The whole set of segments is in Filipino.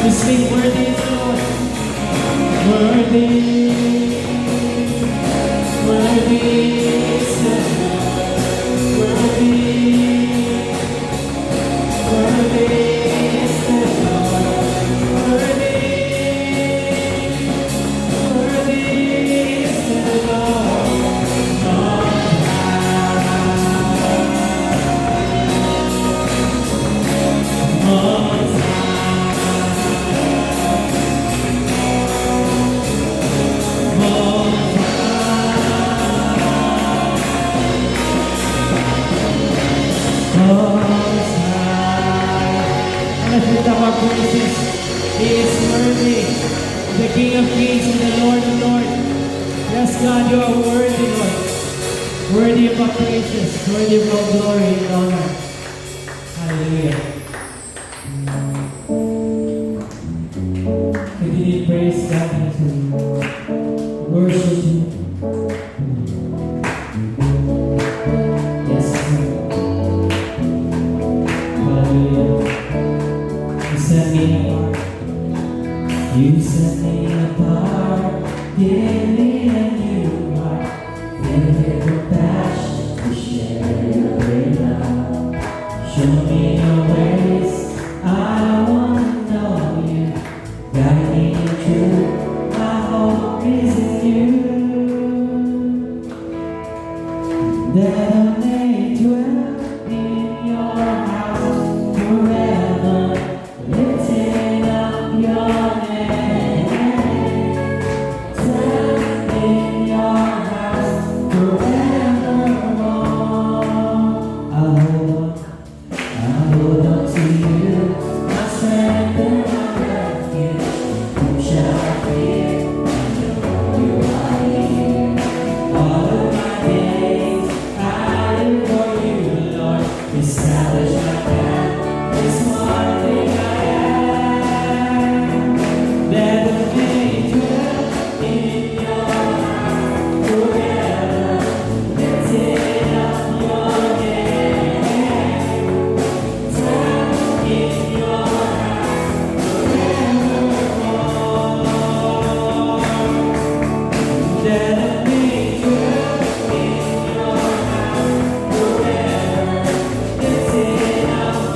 We sing worthy is the Lord. Worthy, worthy is the Lord. Worthy, worthy is the Lord. Worthy, worthy is the Lord. Let's lift up our praises. He is worthy, the King of Kings and the Lord of Lords. Yes, God, you are worthy, Lord. Worthy of our praises, worthy of all glory and honor. Hallelujah. Continue to praise God as we worship Him. Yes, Lord. Hallelujah. You set me apart. You set me apart. Give me a new heart. Filled with passion to share your love. Show me your ways. I want to know you. Guide me in truth. My hope is in you. That I may dwell in your house forever, lifting up your name. Dwell in your house forevermore. I hold on to you, my strength and my refuge. Whom shall I fear? I know you are here. All of my days I live for you, Lord. Establish my path. This one thing I am, that I may dwell in your house forever, lifting up your name. Dwell in your house forevermore. That I may dwell in your house forever, lifting up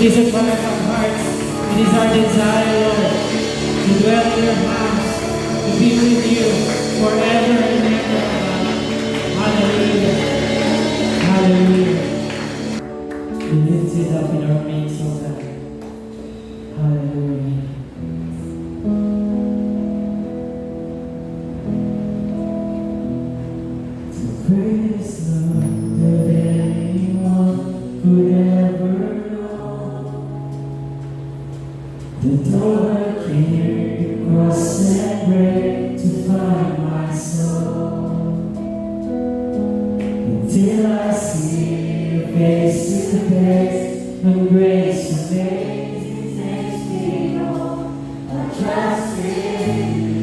It is a cry of our hearts. It is our desire, Lord, to dwell in your house, to be with you forever and ever. Hallelujah. Hallelujah. Be lifted up in our midst, O God. Hallelujah. Great is love that anyone could ever know. The door came across and break to find my soul. Until I see your face to face, and grace amazing takes me home. I trust in you.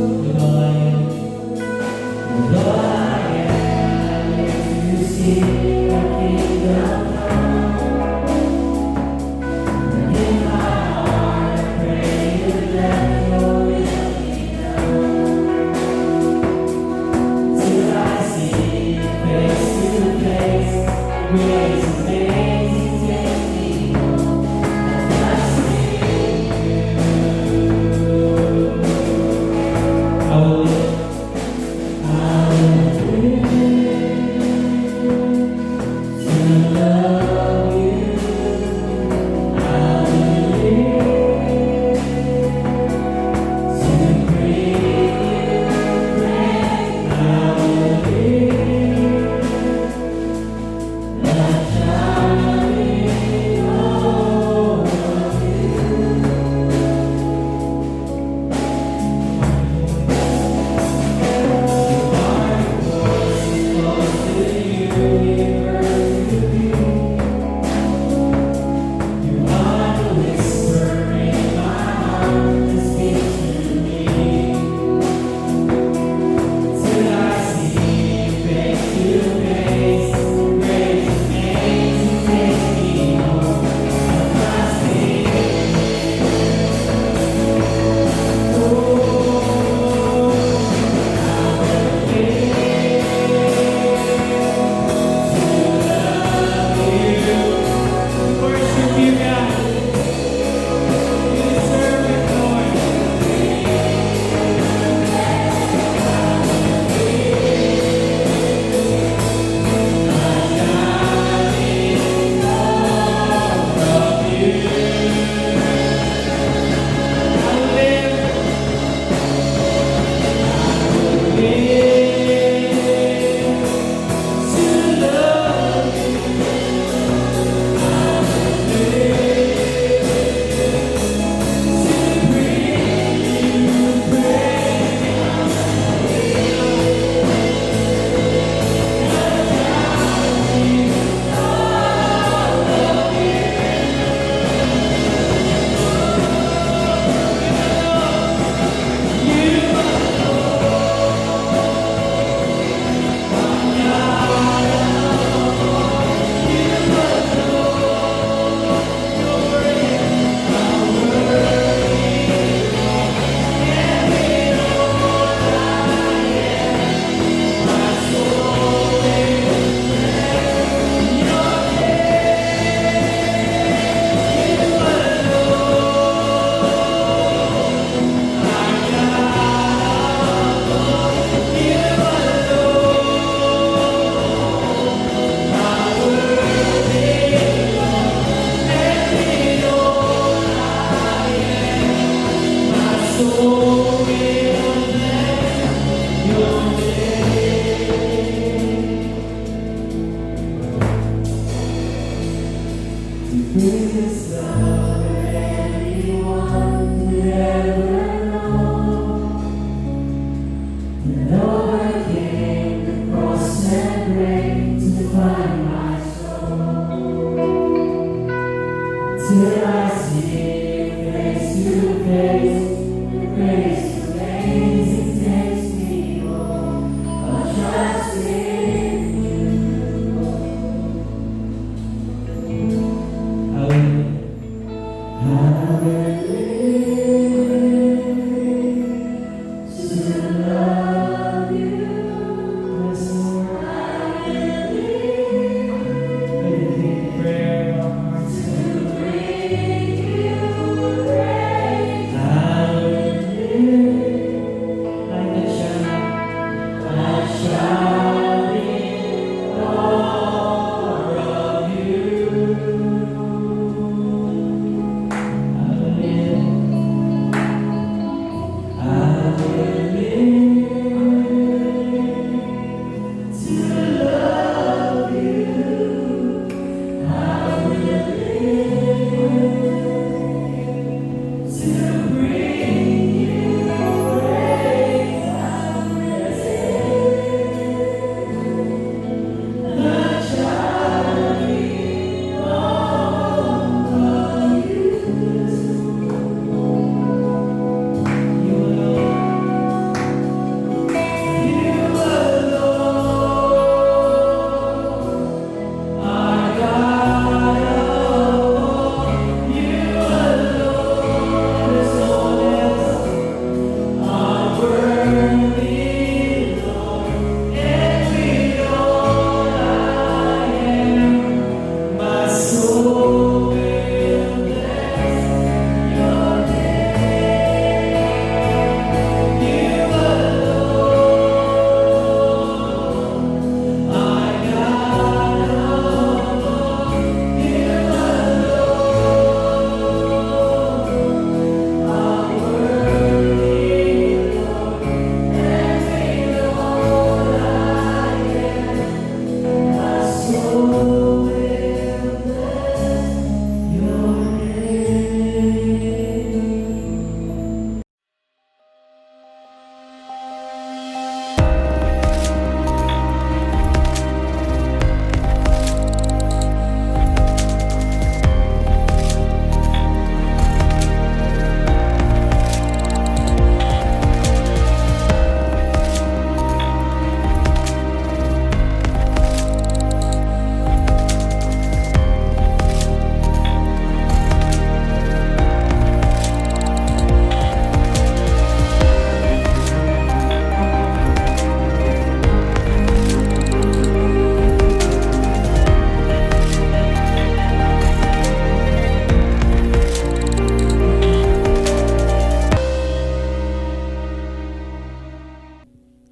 With all I am, with all I am, is to see your kingdom come. And in my heart I pray you let your will be done. Till I see you face to face, grace amazing takes me home. I trust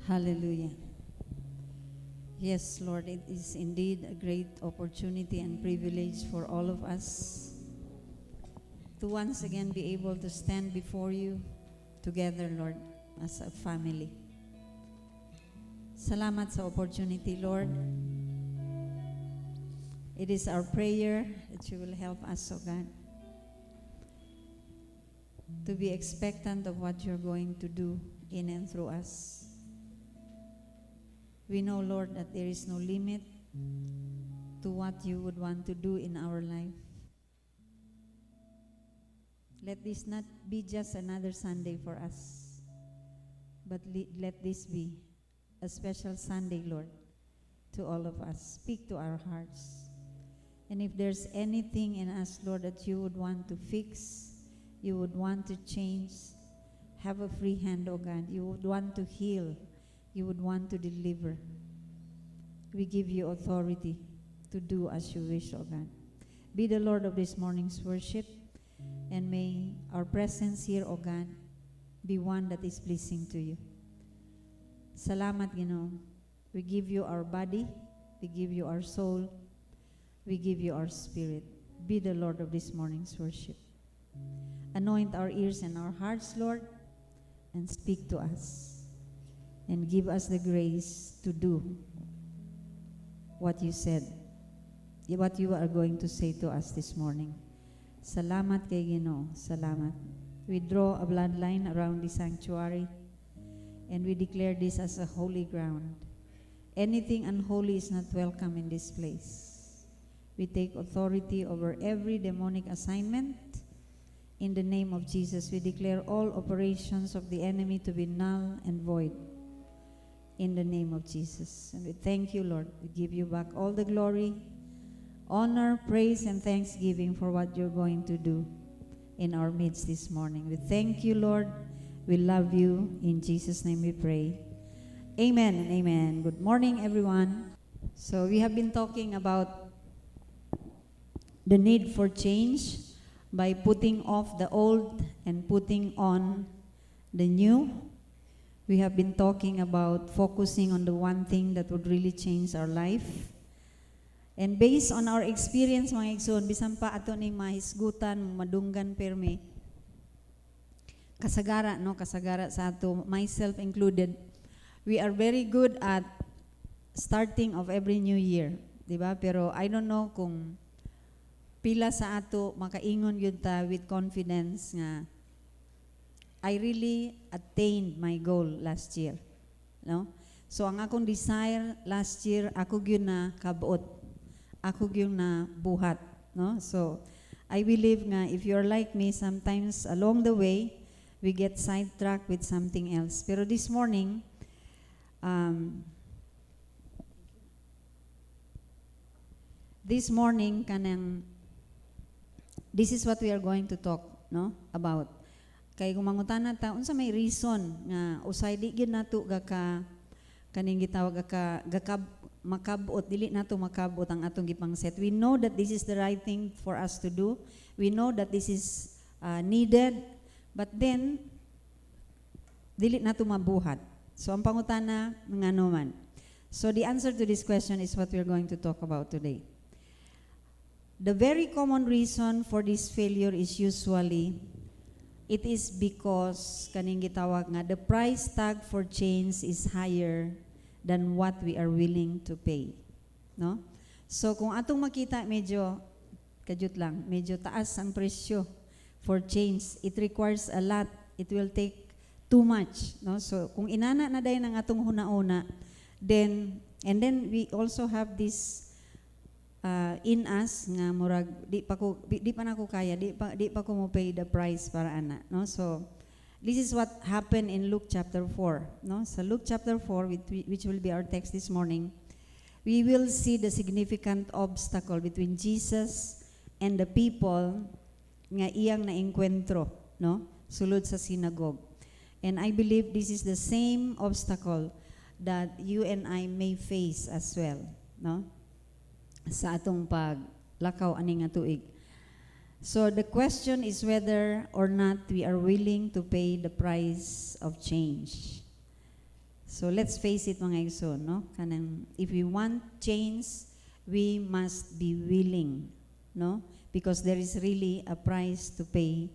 Hallelujah. Yes, Lord, it is indeed a great opportunity and privilege for all of us to once again be able to stand before you together, Lord, as a family. Salamat sa opportunity, Lord. It is our prayer that you will help us, O God, to be expectant of what you're going to do in and through us. We know, Lord, that there is no limit to what you would want to do in our life. Let this not be just another Sunday for us, but let this be a special Sunday, Lord, to all of us. Speak to our hearts. And if there's anything in us, Lord, that you would want to fix, you would want to change, have a free hand, O God. You would want to heal. You would want to deliver. We give you authority to do as you wish, O God. Be the Lord of this morning's worship, and may our presence here, O God, be one that is pleasing to you. Salamat, Ginoo. We give you our body, we give you our soul, we give you our spirit. Be the Lord of this morning's worship. Anoint our ears and our hearts, Lord, and speak to us. And give us the grace to do what you said, what you are going to say to us this morning. Salamat kay Ginoo. Salamat. We draw a bloodline around the sanctuary, and we declare this as a holy ground. Anything unholy is not welcome in this place. We take authority over every demonic assignment. In the name of Jesus, we declare all operations of the enemy to be null and void. In the name of Jesus. And we thank you, Lord. We give you back all the glory, honor, praise, and thanksgiving for what you're going to do in our midst this morning. We thank you, Lord. We love you. In Jesus' name we pray. Amen and amen. Good morning, everyone. So we have been talking about the need for change by putting off the old and putting on the new. We have been talking about focusing on the one thing that would really change our life. And based on our experience, mga igsoon, bisan pa ato ning mahisgutan, madunggan permi, kasagara sa ato, myself included, we are very good at starting of every new year, di ba? Pero I don't know kung pila sa ato makaingon yun ta with confidence nga I really attained my goal last year, no? So ang akong desire last year, ako gyud na kabuot, ako gyud na buhat, no? So I believe nga if you're like me, sometimes along the way we get sidetracked with something else. Pero this morning, this is what we are going to talk, no, about. Kay kung mangutana ta unsa may reason nga usay di gyud nato gaka kaning gitawag gaka makabot, dili nato makabot ang atong gipangset. We know that this is the right thing for us to do. We know that this is needed, but then dili nato mabuhat. So ang pangutana ngano man. So the answer to this question is what we're going to talk about today. The very common reason for this failure is usually it is because kaning gitawag nga the price tag for change is higher than what we are willing to pay, no? So kung atong makita medyo taas ang presyo for change, it requires a lot, it will take too much, no? So kung inana na dayon ang atong huna-una, then we also have this in us nga murag di pa nako kaya, di pa ko mo pay the price para ana, no? So this is what happened in Luke chapter 4, no? Sa Luke chapter 4, which will be our text this morning, we will see the significant obstacle between Jesus and the people nga iyang naengkwentro, no, sulod sa synagogue. And I believe this is the same obstacle that you and I may face as well, no, sa atong paglakaw ani nga tuig. So the question is whether or not we are willing to pay the price of change. So let's face it mga igsoon, no? Kanang if we want change, we must be willing, no? Because there is really a price to pay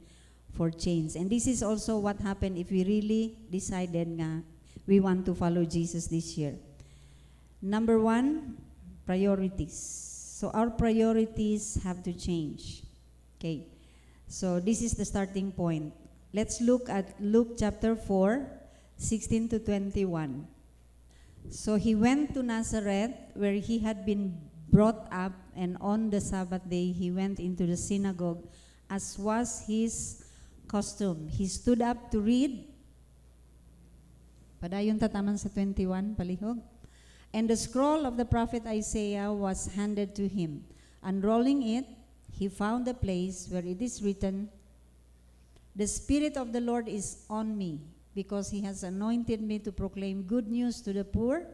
for change. And this is also what happened if we really decided nga we want to follow Jesus this year. Number 1, priorities. So our priorities have to change. Okay. So this is the starting point. Let's look at Luke chapter 4, 16 to 21. So he went to Nazareth, where he had been brought up, and on the Sabbath day he went into the synagogue, as was his custom. He stood up to read. Padayon tataman sa 21, palihog. And the scroll of the prophet Isaiah was handed to him. Unrolling it, he found the place where it is written, "The Spirit of the Lord is on me, because he has anointed me to proclaim good news to the poor.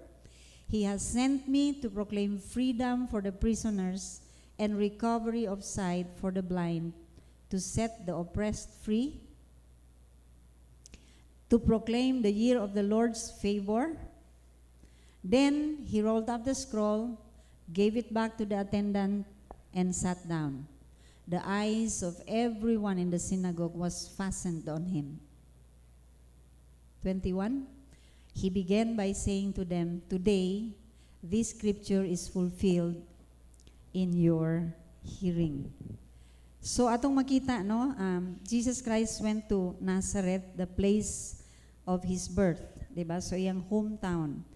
He has sent me to proclaim freedom for the prisoners and recovery of sight for the blind, to set the oppressed free, to proclaim the year of the Lord's favor." Then he rolled up the scroll, gave it back to the attendant, and sat down. The eyes of everyone in the synagogue was fastened on him. 21, he began by saying to them, "Today, this scripture is fulfilled in your hearing." So atong makita, no, Jesus Christ went to Nazareth, the place of his birth, diba? So iyang hometown.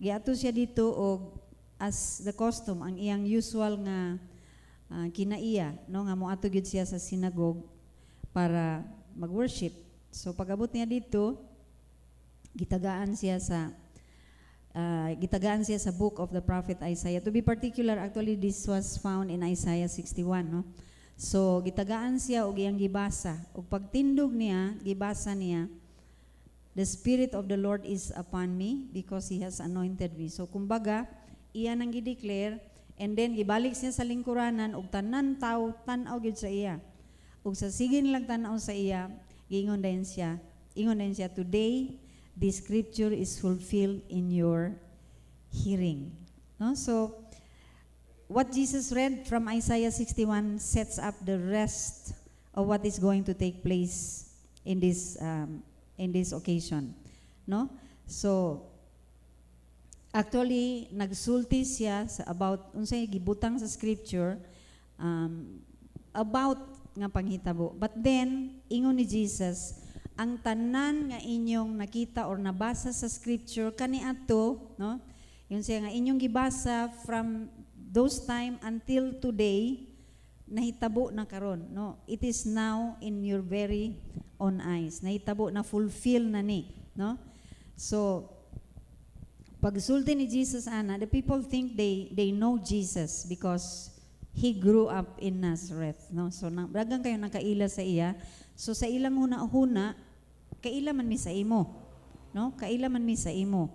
Giato siya dito og as the custom, ang iyang usual nga kinaiya, no, nga moato gyud siya sa synagogue para mag-worship. So pag-abot niya dito, gitagaan siya sa book of the prophet Isaiah. To be particular, actually this was found in Isaiah 61, no? So gitagaan siya og iyang gibasa. Og pagtindog niya, gibasa niya, "The Spirit of the Lord is upon me, because He has anointed me." So kumbaga, iya nang gi-declare, and then gibalik siya sa lingkuranan og tanan tawo tan-aw gyud sa iya. Ug sa sige nilang tan-aw sa iya, ingon din siya, "Today the scripture is fulfilled in your hearing." No? So, what Jesus read from Isaiah 61 sets up the rest of what is going to take place in this occasion. No? So, actually, nagsulti siya about unsay gibutang sa scripture about nga panghitabo. But then, ingon ni Jesus, ang tanan nga inyong nakita or nabasa sa scripture kaniadto, no? Yun siya nga inyong gibasa from those time until today, nahitabo na karon, no? It is now in your very own eyes. Nahitabo na, fulfill na ni, no? So pagsulti ni Jesus ana, the people think they know Jesus because he grew up in Nazareth, no? So daghang kayo nakaila sa iya. So sa ilang huna-huna, kaila man mi sa imo, no? Kaila man mi sa imo.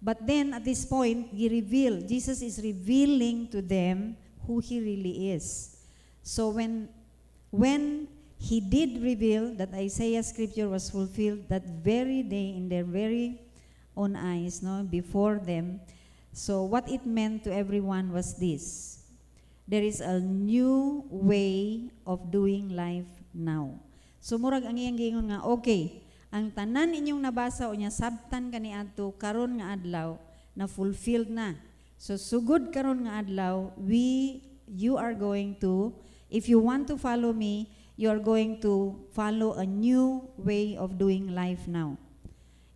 But then at this point, Jesus is revealing to them who he really is. So when he did reveal that Isaiah scripture was fulfilled that very day in their very own eyes, no, before them. So what it meant to everyone was this: there is a new way of doing life now. So murag ang iyang gingon nga, okay, ang tanan inyong nabasa o nya sabtan kaniadto karon nga adlaw na fulfilled na. So sugod karon nga adlaw, you are going to, if you want to follow me, you are going to follow a new way of doing life now.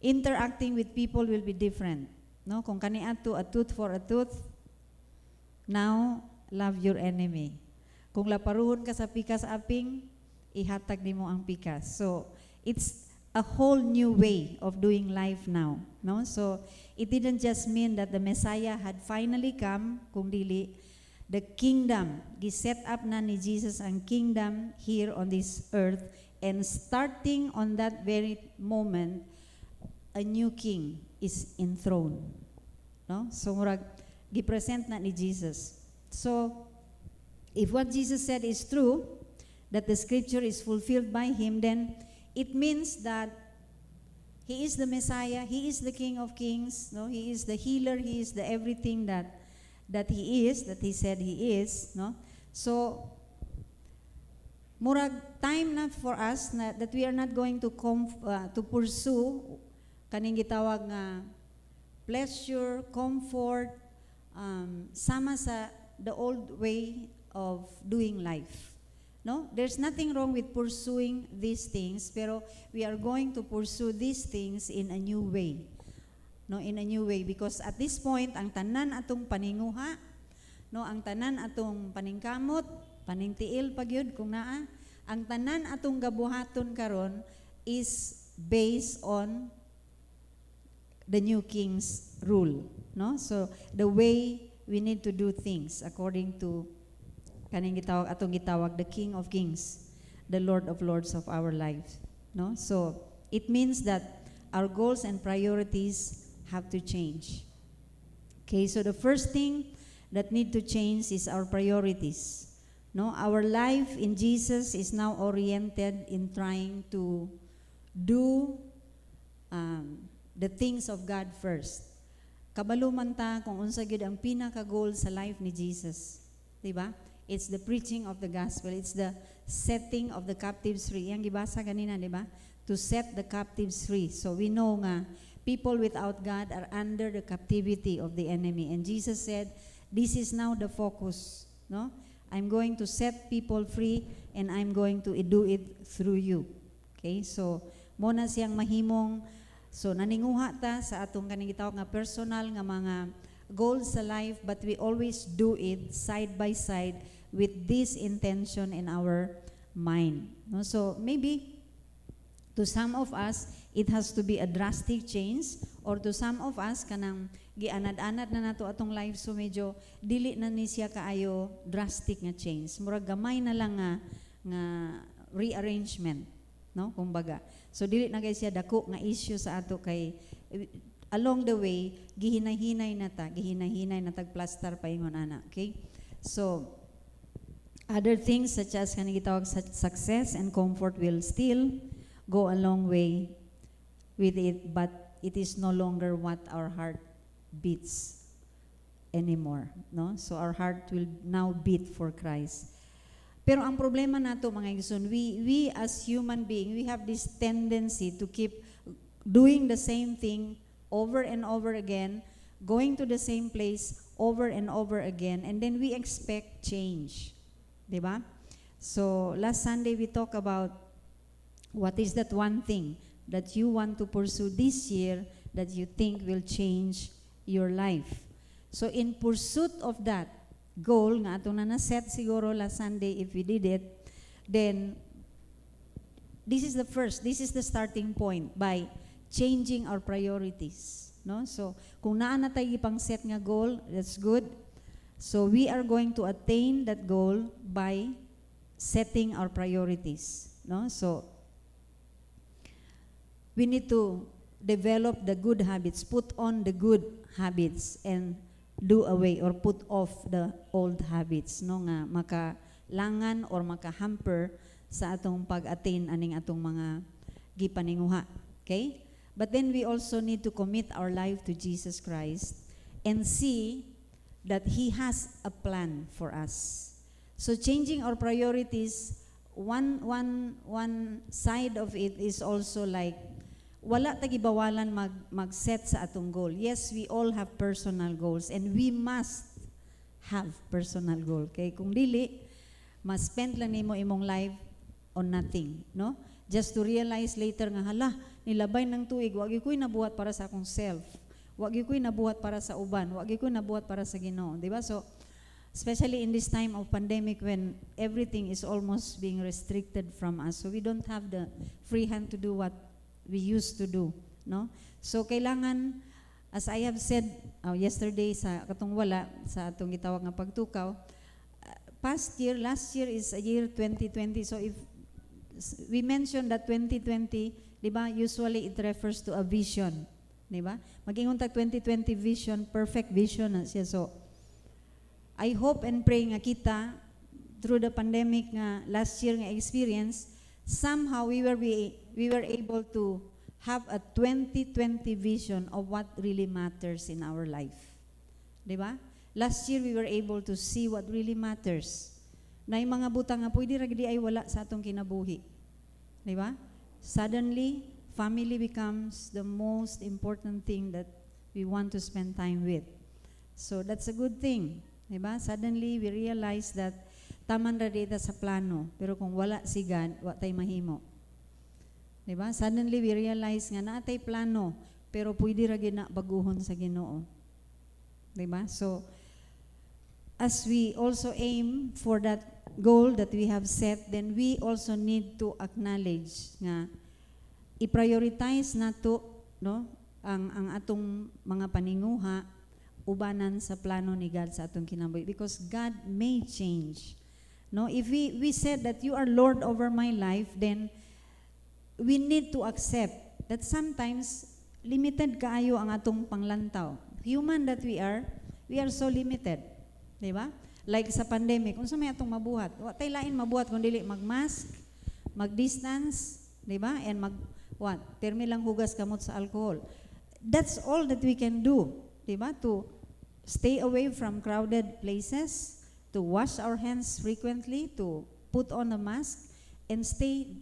Interacting with people will be different, no? Kung kaniadto a tooth for a tooth, now love your enemy. Kung laparuhon ka sa pikas aping, ihatag nimo ang pikas. So it's a whole new way of doing life now, no? So it didn't just mean that the Messiah had finally come, kung dili the kingdom, giset up na ni Jesus ang kingdom here on this earth, and starting on that very moment, a new king is enthroned, no? So murag gipresent na ni Jesus. So if what Jesus said is true, that the scripture is fulfilled by him, then it means that He is the Messiah. He is the King of Kings. No, He is the healer. He is the everything that He is, that He said He is. No, so murag time na for us na that we are not going to pursue kaning gitawag nga pleasure, comfort, sama sa the old way of doing life. No? There's nothing wrong with pursuing these things, pero we are going to pursue these things in a new way. No, in a new way, because at this point ang tanan atong paninguha, no, ang tanan atong paningkamot, paningtiil pagyud kung naa, ang tanan atong gabuhaton karon is based on the new king's rule, no? So the way we need to do things according to kaning gitawag the King of Kings, the Lord of Lords of our life, no? So it means that our goals and priorities have to change. Okay, so the first thing that need to change is our priorities. No, our life in Jesus is now oriented in trying to do the things of God first. Kabaluman ta kung unsa gyud ang pinaka-goal sa life ni Jesus, di ba? It's the preaching of the gospel. It's the setting of the captives free. Yang gibasa kanina, di ba? To set the captives free. So we know nga, people without God are under the captivity of the enemy. And Jesus said, this is now the focus. No? I'm going to set people free and I'm going to do it through you. Okay? So, muna siyang mahimong, so naninguha ta sa atong kaning gitawag nga personal nga mga goals sa life, but we always do it side by side with this intention in our mind. No? So maybe to some of us, it has to be a drastic change, or to some of us, kanang gianad-anad na nato atong life, so medyo dili na ni siya kaayo drastic nga change. Murag gamay na lang nga rearrangement, no? Kumbaga. So dili na kay siya dako nga issue sa ato kay along the way gihinay-hinay na tag plaster pa ingon ana, okay? So other things such as kanang gitawag success and comfort will still go a long way with it, but it is no longer what our heart beats anymore, no? So our heart will now beat for Christ. Pero ang problema nato mga igsoon, we as human being, we have this tendency to keep doing the same thing over and over again, going to the same place over and over again, and then we expect change. Diba? So last Sunday we talked about what is that one thing that you want to pursue this year that you think will change your life. So in pursuit of that goal nga atong na-set siguro last Sunday, if we did it, then this is the starting point by changing our priorities, no? So kung naa na tayo ipang set nga goal, that's good. So we are going to attain that goal by setting our priorities, no? So we need to develop the good habits, put on the good habits, and do away or put off the old habits, no, nga makalangan or makahamper sa atong pag-attain aning atong mga gipaninguha. Okay? But then we also need to commit our life to Jesus Christ and see that He has a plan for us. So changing our priorities, one side of it is also like wala tagibawalan mag-set sa atong goal. Yes, we all have personal goals and we must have personal goal. Okay? Kung dili, mas-spend lang nimo imong life on nothing, no? Just to realize later nga, hala, nilabay ng tuig, wagi ko'y nabuhat para sa akong self. Wagi ko'y nabuhat para sa uban. Wagi ko'y nabuhat para sa Ginoo. Diba? So, especially in this time of pandemic when everything is almost being restricted from us. So, we don't have the free hand to do what we used to do, no? So kailangan, as I have said yesterday sa katong wala sa atong gitawag nga pagtukaw, last year is a year 2020. So if we mention that 2020, di ba, usually it refers to a vision, di ba? Mag-ingon tag 2020 vision, perfect vision na siya. So I hope and pray nga kita through the pandemic nga last year nga experience, somehow we were able to have a 2020 vision of what really matters in our life. Diba? Last year, we were able to see what really matters. Na yung mga butang nga pwede ragdi ay wala sa atong kinabuhi. Diba? Suddenly, family becomes the most important thing that we want to spend time with. So that's a good thing. Diba? Suddenly, we realize that taman ra dita sa plano, pero kung wala si God, wa tay mahimo. Diba? Suddenly, we realize nga naatay plano, pero pwede ra gyud na baguhon sa Ginoo. Diba? So, as we also aim for that goal that we have set, then we also need to acknowledge nga i-prioritize nato, no, ang atong mga paninguha ubanan sa plano ni God sa atong kinabuhi, because God may change. No, if we said that you are Lord over my life, then we need to accept that sometimes limited kaayo ang atong panglantaw. Human that we are so limited. Diba? Like sa pandemic, kung sa may atong mabuhat, tay lain mabuhat kung dili mag-mask, mag-distance, diba? And termi lang hugas kamot sa alcohol. That's all that we can do, diba? To stay away from crowded places, to wash our hands frequently, to put on a mask, and stay,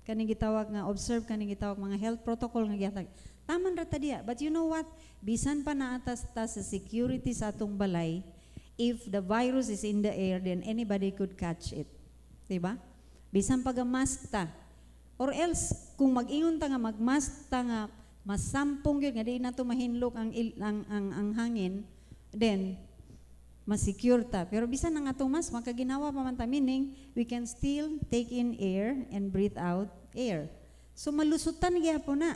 kaning gitawag nga, observe kaning gitawag mga health protocol nga gihatag. Taman ra ta diya. But you know what? Bisan pa naatas ta sa security sa atong balay, if the virus is in the air, then anybody could catch it. Diba? Bisan pag-mask ta. Or else, kung mag-ingon ta nga, mag-mask ta nga, masampong yun, nga di na to mahinlok ang hangin, then, masecure ta. Pero bisan ang atong mask, makaginawa pa man ta, meaning, we can still take in air and breathe out air. So, malusutan gyapon na.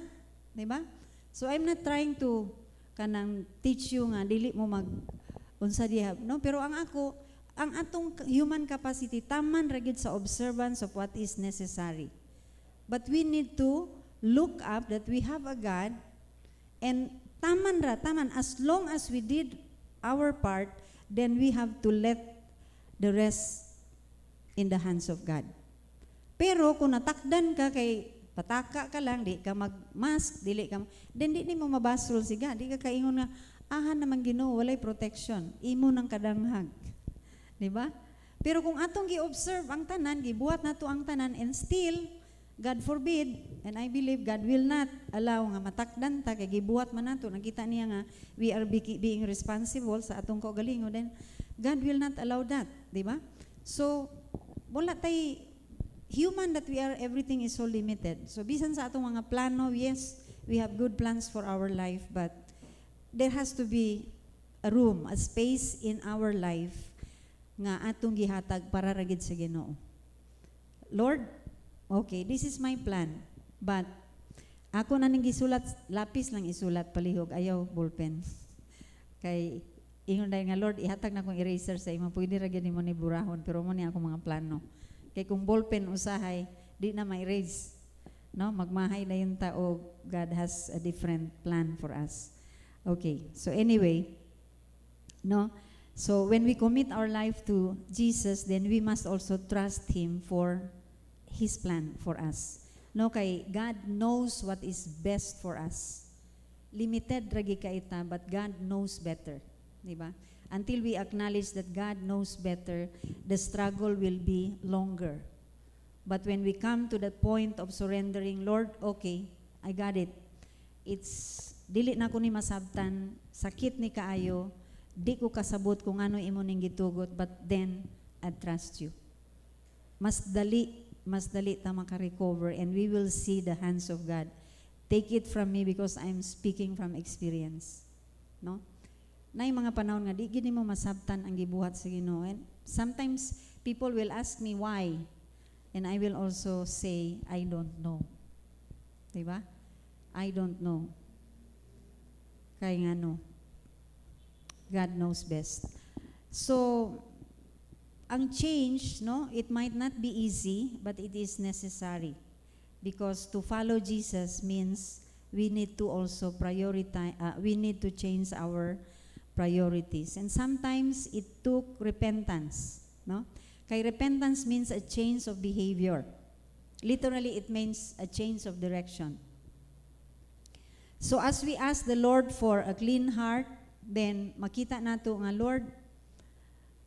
Diba? So, I'm not trying to kanang teach you nga, dili mo unsa diha, no? Pero ang atong human capacity taman ra gyud sa observance of what is necessary. But we need to look up that we have a God, and taman as long as we did our part, then we have to let the rest in the hands of God. Pero kung natakdan ka kay pataka ka lang, di ka mag-mask, then di mo mabasol si God. Di ka kaingon nga, naman Ginoo, walay protection. Imo ng kadanghag. Diba? Pero kung atong gi-observe ang tanan, gibuhat nato ang tanan, and still, God forbid, and I believe God will not allow nga matakdan ta, kay gibuhat man nato, nakita niya nga, we are being responsible sa atong kaugalingon, then God will not allow that. Diba? So, wala tay, human that we are, everything is so limited. So, bisan sa atong mga plano, yes, we have good plans for our life, but there has to be a room, a space in our life nga atong gihatag para ragid sa Ginoo. Lord, okay, this is my plan, but ako na ning gisulat, lapis lang isulat, palihog, ayaw ballpen. Kay ingon dahil nga, Lord, ihatag na kong eraser sa imo, pwede ragid nimo ni burahon, pero mo ni ako mga plano. Kay kung ballpen usahay, di na ma-erase. No? Magmahay na yung tao, God has a different plan for us. Okay, so anyway, no? So when we commit our life to Jesus, then we must also trust Him for His plan for us. No, kay God knows what is best for us. Limited ragi ka ita, but God knows better. Diba? Until we acknowledge that God knows better, the struggle will be longer. But when we come to the point of surrendering, Lord, okay, I got it. It's, dili na ko ni masabtan, sakit ni kaayo, di ko kasabot kung ano imo ning gitugot, but then, I trust you. Mas dali ta maka-recover, and we will see the hands of God. Take it from me because I'm speaking from experience. No? Nay mga panahon nga, di gini mo masabtan ang gibuhat sa Ginoo. And sometimes, people will ask me why, and I will also say, I don't know. Diba? I don't know. Kaya nga no, God knows best. So, ang change, no, it might not be easy, but it is necessary. Because to follow Jesus means we need to also prioritize, we need to change our priorities. And sometimes it took repentance, no? Kay repentance means a change of behavior. Literally, it means a change of direction. So as we ask the Lord for a clean heart, then makita nato nga Lord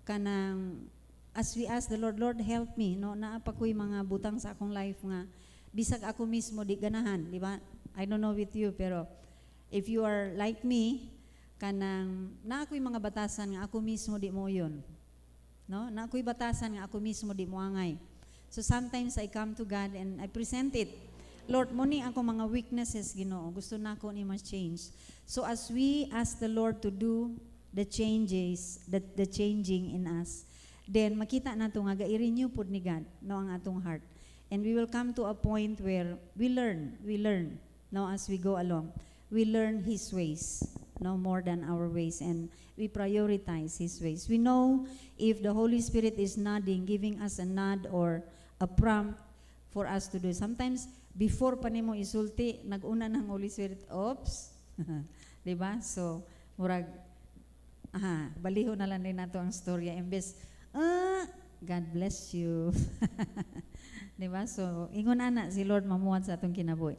kanang as we ask the Lord, Lord help me, no, naa pa ko'y mga butang sa akong life nga bisag ako mismo di ganahan, di ba? I don't know with you, pero if you are like me, kanang naa ko'y mga batasan nga ako mismo di mo yun, no? Naa ko'y batasan nga ako mismo di mo angay. So sometimes I come to God and I present it. Lord, muni ako mga weaknesses, Ginoo. Gusto na ako ni mas change. So as we ask the Lord to do the changes, the changing in us, then makita nato nga ga-renew pud ni God no ang atong heart. And we will come to a point where we learn no as we go along. We learn His ways no more than our ways, and we prioritize His ways. We know if the Holy Spirit is nodding, giving us a nod or a prompt for us to do. Sometimes before pa nimo isulti, nag-una ng Holy Spirit, oops. Diba? So, murag, baliho na lang din nato ang storya. Imbes, God bless you. Diba? So, ingon ana si Lord mamuhat sa atong kinabuhi.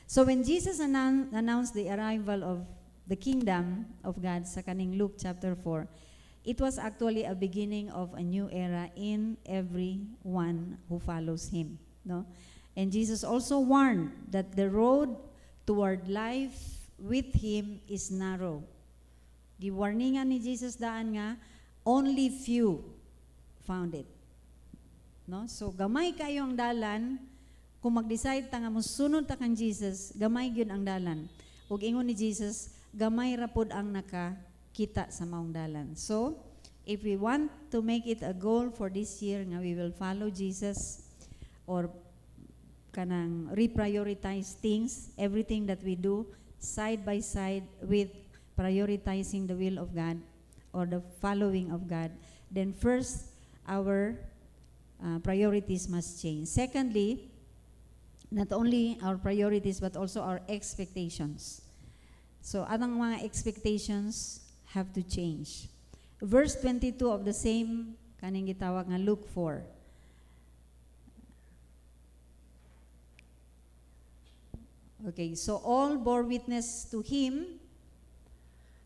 So, when Jesus announced the arrival of the kingdom of God sa kaning Luke chapter 4, it was actually a beginning of a new era in everyone who follows Him. No? And Jesus also warned that the road toward life with Him is narrow. Giwarningan ni Jesus daan nga, only few found it. No? So, gamay kayo ang dalan, kung mag-decide ta nga musunod ta kang Jesus, gamay gyud ang dalan. Ug ingon ni Jesus, gamay ra pod ang nakakita sa maong dalan. So, if we want to make it a goal for this year nga we will follow Jesus or kanang reprioritize things, everything that we do side by side with prioritizing the will of God or the following of God, then first our priorities must change. Secondly, not only our priorities but also our expectations. So atang mga expectations have to change. Verse 22 of the same kaning gitawag nga Luke 4. Okay, so all bore witness to Him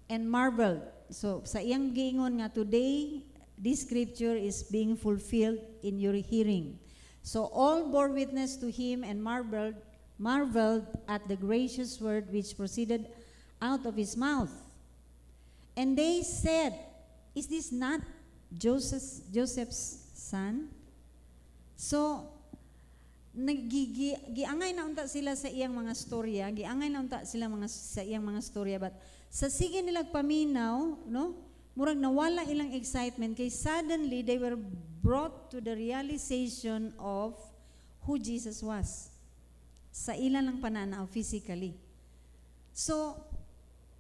and marveled. So sa iyang giingon nga today, this scripture is being fulfilled in your hearing. So all bore witness to Him and marveled at the gracious word which proceeded out of His mouth. And they said, is this not Joseph's son? So giangay na unta sila sa iyang mga storya, giangay na unta sila sa iyang mga storya, but sa sige nilang paminaw, no, murag nawala ilang excitement kay suddenly they were brought to the realization of who Jesus was sa ilan lang pananaw physically. So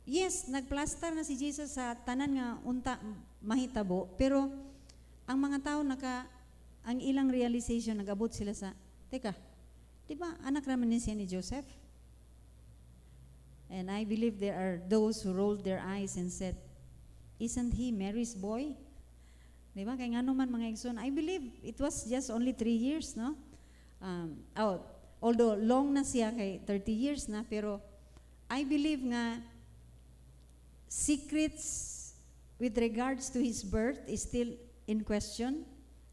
yes, nagplaster na si Jesus sa tanan nga unta mahitabo, pero ang mga tao ang ilang realization nagabot sila sa teka, di ba anak naman niya ni Joseph? And I believe there are those who rolled their eyes and said, isn't he Mary's boy? Di ba? Kaya nga naman mga igsoon, I believe it was just only 3 years, no? Although long na siya, kay 30 years na, pero I believe nga secrets with regards to his birth is still in question.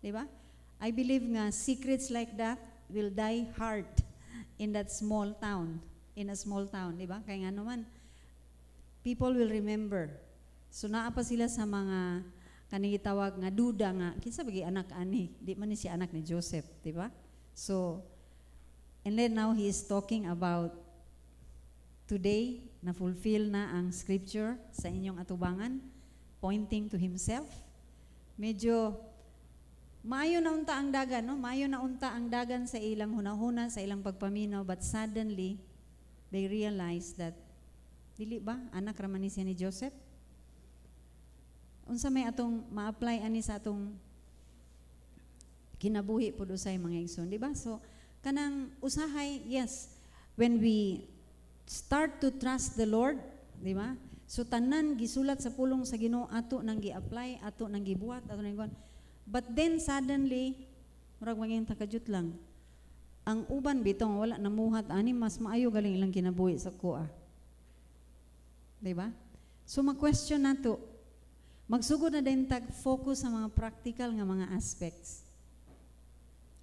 Di ba? I believe nga secrets like that will die hard in that small town, in a small town, di ba? Kaya nga naman, people will remember. So naa pa sila sa mga kanigitawag nga duda nga, kinsa bagi anak ani, di man ni si anak ni Joseph, di ba? So, and then now he is talking about today, na fulfill na ang scripture sa inyong atubangan, pointing to himself. Medyo maayo na unta ang dagan, no? Maayo na unta ang dagan sa ilang hunahuna, sa ilang pagpaminaw, but suddenly, they realize that, dili ba, anak raman ni siya ni Joseph? Unsa may atong ma-apply ani sa atong kinabuhi po usay mga igsoon, di ba? So, kanang usahay, yes, when we start to trust the Lord, di ba? So, tanan, gisulat sa pulong sa Ginoo, ato nang gi-apply, ato nang gibuhat, ato nang gawon. But then suddenly, murag maging takajut lang. Ang uban bitong wala namuhat ani mas maayo galing ilang kinabuhi sa kuha. Di ba? So mag-question nato. Magsugod na din tag focus sa mga practical nga mga aspects.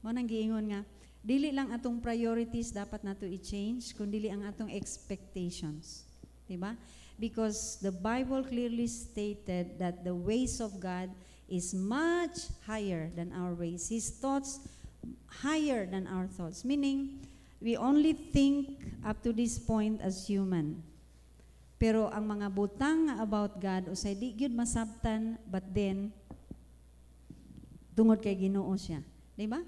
Mo nang giingon nga, dili lang atong priorities dapat nato i-change, kundi ang atong expectations. Di ba? Because the Bible clearly stated that the ways of God is much higher than our ways. His thoughts higher than our thoughts. Meaning, we only think up to this point as human. Pero ang mga butang nga about God, usay di gyud masabtan, but then, tungod kay Ginoo siya. Di ba?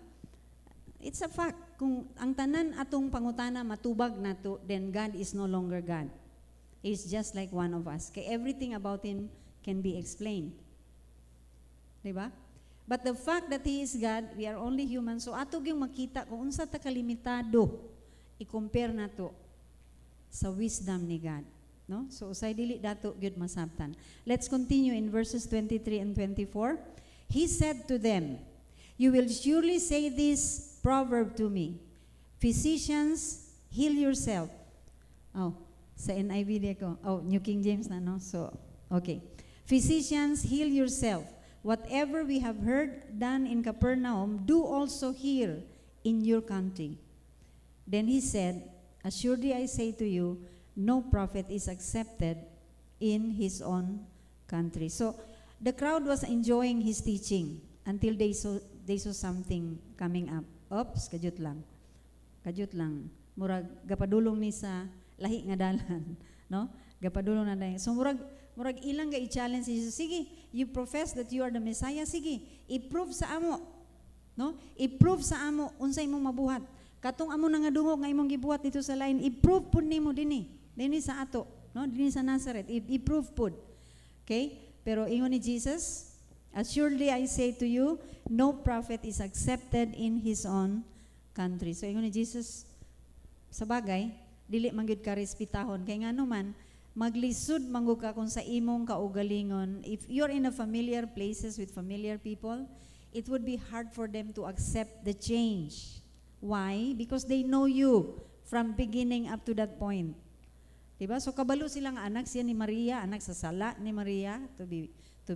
It's a fact. Kung ang tanan atong pangutana matubag nato, then God is no longer God. He's just like one of us. Kay everything about Him can be explained. Diba? But the fact that He is God, we are only human. So ato yung makita kung unsa ta kalimitado, i-compare nato sa wisdom ni God. No? So usay dili dato gyud masabtan. Let's continue in verses 23 and 24. He said to them, "You will surely say this proverb to me, physicians, heal yourself." Oh, sa NIV di ko. Oh, New King James na, no? So, okay. Physicians, heal yourself. Whatever we have heard done in Capernaum, do also here in your country. Then he said, "Assuredly I say to you, no prophet is accepted in his own country." So, the crowd was enjoying his teaching until they saw something coming up. Oops, kadyot lang. Kadyot lang. Murag, gapadulong ni sa lahi nga dalan, no? Gapadulong na dayon. So murag ilang ga i-challenge si Jesus. Sige, you profess that you are the Messiah. Sige, i-prove sa amo, no? I-prove sa amo unsay imong mabuhat. Katong amo na nga dungog nga imong gibuhat dito sa lain, i-prove pud nimo dinhi sa ato, no? Dinhi sa Nazareth, i-prove pud. Okay? Pero ingon ni Jesus, "Assuredly I say to you, no prophet is accepted in his own country." So ingon ni Jesus, sa bagay, dili man gyud ka respetahon kay ngano man maglisod manggug ka kung sa imong kaugalingon. If you're in a familiar places with familiar people, it would be hard for them to accept the change. Why? Because they know you from beginning up to that point. Diba? So kabalo silang anak siya ni Maria, anak sa sala ni Maria, to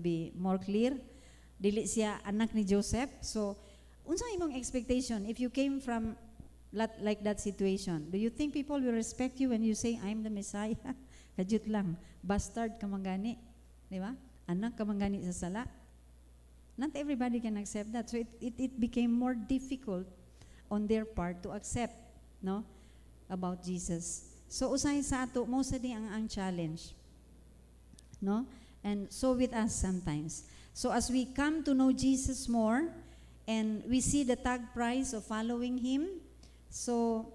be more clear. Dili siya anak ni Joseph. So unsa imong expectation if you came from like that situation? Do you think people will respect you when you say, "I'm the Messiah"? Kadyot lang. Bastard ka manggani. Di ba? Anak ka manggani sa sala. Not everybody can accept that. So it became more difficult on their part to accept, no, about Jesus. So usay sa ato, most of ang challenge. No? And so with us sometimes. So as we come to know Jesus more, and we see the tag price of following Him, so,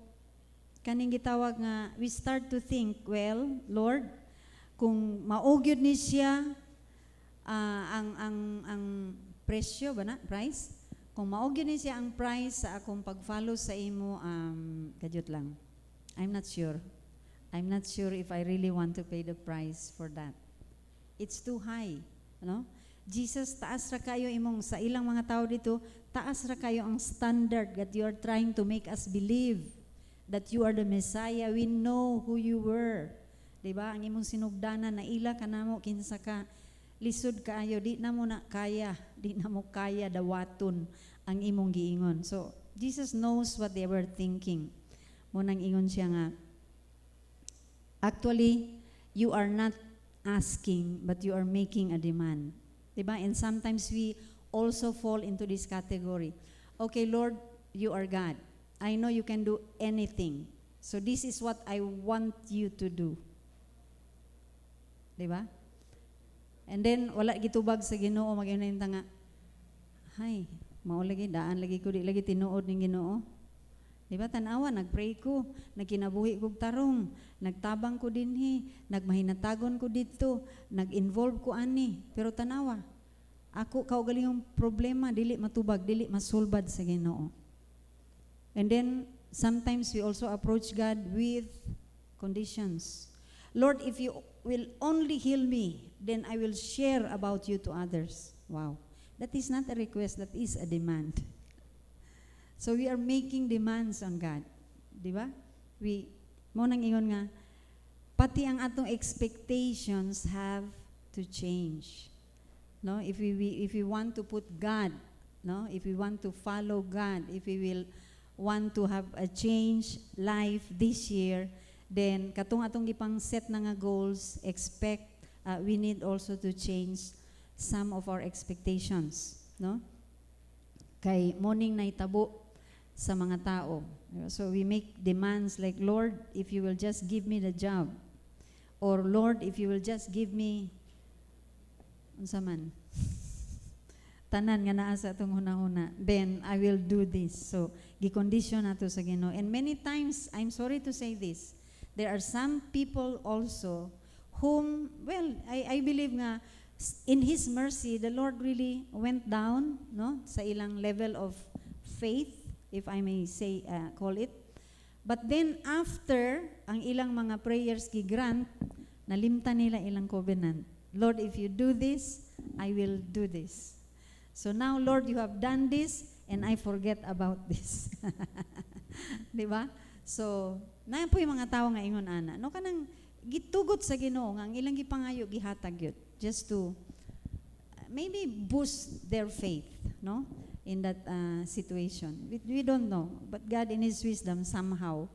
kaning gitawag nga, we start to think, well, Lord, kung maugyod ni siya ang presyo ba na? Price? Kung maugyod ni siya ang price sa akong pag-follow sa imo, kadyot lang. I'm not sure. I'm not sure if I really want to pay the price for that. It's too high. No? Jesus, taas ra kayo imong sa ilang mga tao dito, taas ra kayo ang standard that you are trying to make us believe that you are the Messiah. We know who you were. Diba? Ang imong sinugdanan na ila ka namo kinsa ka, lisod kaayo, di na mo kaya dawaton ang imong giingon. So, Jesus knows what they were thinking. Munang ingon siya nga, actually, you are not asking, but you are making a demand. Diba? And sometimes we also fall into this category. Okay, Lord, you are God. I know you can do anything. So this is what I want you to do. Diba? And then, wala gitubag sa Ginoo, mag-inunta nga, hay, mao lagi, daan lagi ko, di lagi tinuod ng Ginoo. Diba, tanawa, nagpray ko, nagkinabuhi kog tarong, nagtabang ko dinhi, nagmahinatagon ko dito, nag-involve ko ani. Pero tanawa, ako kaugalingong problema, dili matubag, dili masulbad sa Ginoo. And then, sometimes we also approach God with conditions. Lord, if you will only heal me, then I will share about you to others. Wow. That is not a request, that is a demand. So we are making demands on God. Di ba? Mo nang ingon nga, pati ang atong expectations have to change. No, if we want to put God, no, if we want to follow God, if we will want to have a change life this year, then katong atong gipang set na nga goals, we need also to change some of our expectations, no? Kay morning na itabo sa mga tao. So we make demands like, Lord, if you will just give me the job, or Lord, if you will just give me unsa man tanan nga naa sa atong hunahuna, then I will do this. So gikondisyon nato sa Ginoo. And many times, I'm sorry to say this, there are some people also whom, well, I believe nga in His mercy, the Lord really went down, no, sa ilang level of faith, if I may say, call it. But then after ang ilang mga prayers gigrant, nalimtan nila ilang covenant. Lord, if you do this, I will do this. So now, Lord, you have done this, and I forget about this. Di ba? So, na po yung mga tao nga ingon ana. No, kanang gitugot sa Ginoo nga ang ilang gipangayo gihatag yun, just to maybe boost their faith, no? In that situation. We don't know, but God in His wisdom somehow